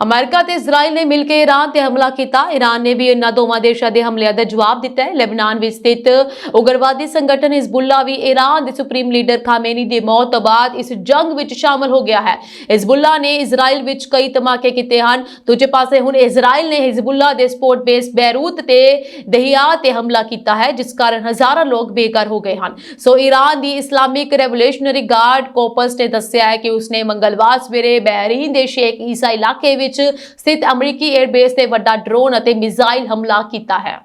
ਅਮਰੀਕਾ ਤੇ ਇਜ਼ਰਾਈਲ ਨੇ ਮਿਲ ਕੇ ਈਰਾਨ ਤੇ ਹਮਲਾ ਕੀਤਾ। ਈਰਾਨ ਨੇ ਵੀ ਇਹਨਾਂ ਦੋਵਾਂ ਦੇਸ਼ਾਂ ਦੇ ਹਮਲਿਆਂ ਦਾ ਜਵਾਬ ਦਿੱਤਾ ਹੈ। ਲੈਬਨਾਨ ਵਿੱਚ ਸਥਿਤ ਉਗਰਵਾਦੀ ਸੰਗਠਨ ਹਿਜ਼ਬੁੱਲਾ ਵੀ ਈਰਾਨ ਦੇ ਸੁਪਰੀਮ ਲੀਡਰ ਖਾਮੇਨੀ ਦੀ ਮੌਤ ਤੋਂ ਬਾਅਦ ਇਸ ਜੰਗ ਵਿੱਚ ਸ਼ਾਮਲ ਹੋ ਗਿਆ ਹੈ। ਹਿਜ਼ਬੁੱਲਾ ਨੇ ਇਜ਼ਰਾਈਲ ਵਿੱਚ ਕਈ ਧਮਾਕੇ ਕੀਤੇ ਹਨ। ਦੂਜੇ ਪਾਸੇ ਹੁਣ ਇਜ਼ਰਾਈਲ ਨੇ ਹਿਜ਼ਬੁੱਲਾ ਦੇ ਸਪੋਰਟ ਬੇਸ ਬੈਰੂਤ ਤੇ ਦਹਿਆ ਤੇ ਹਮਲਾ ਕੀਤਾ ਹੈ, ਜਿਸ ਕਾਰਨ ਹਜ਼ਾਰਾਂ ਲੋਕ ਬੇਘਰ ਹੋ ਗਏ ਹਨ। ਸੋ ਈਰਾਨ ਦੀ ਇਸਲਾਮਿਕ ਰੈਵੋਲੂਸ਼ਨਰੀ ਗਾਰਡ ਕੋਪਸ ਨੇ ਦੱਸਿਆ ਹੈ ਕਿ ਉਸਨੇ ਮੰਗਲਵਾਰ ਸਵੇਰੇ ਬਹਿਰੀਨ ਦੇ ਸ਼ੇਖ ਈਸਾ ਇਲਾਕੇ ਵਿੱਚ ਸਥਿਤ ਅਮਰੀਕੀ 에ਅਰਬੇਸ ਤੇ ਵੱਡਾ ਡਰੋਨ ਅਤੇ ਮਿਜ਼ਾਈਲ ਹਮਲਾ ਕੀਤਾ ਹੈ।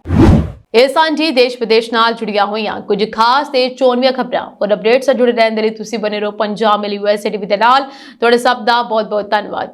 ਇਹ ਸਾਂਝੀ ਦੇਸ਼ ਵਿਦੇਸ਼ ਨਾਲ ਜੁੜੀਆਂ ਹੋਈਆਂ ਕੁਝ ਖਾਸ ਤੇ ਚੋਣਵੀਆਂ ਖਬਰਾਂ ਔਰ ਅਪਡੇਟਸ ਨਾਲ ਜੁੜੇ ਰਹਿਣ ਦੇ ਲਈ ਤੁਸੀਂ ਬਨੇ ਰਹੋ ਪੰਜਾਬ ਮਿਲੀ USA ਟੀਵੀ ਦੇ ਨਾਲ। ਤੁਹਾਡੇ ਸਭ ਦਾ ਬਹੁਤ ਬਹੁਤ ਧੰਨਵਾਦ।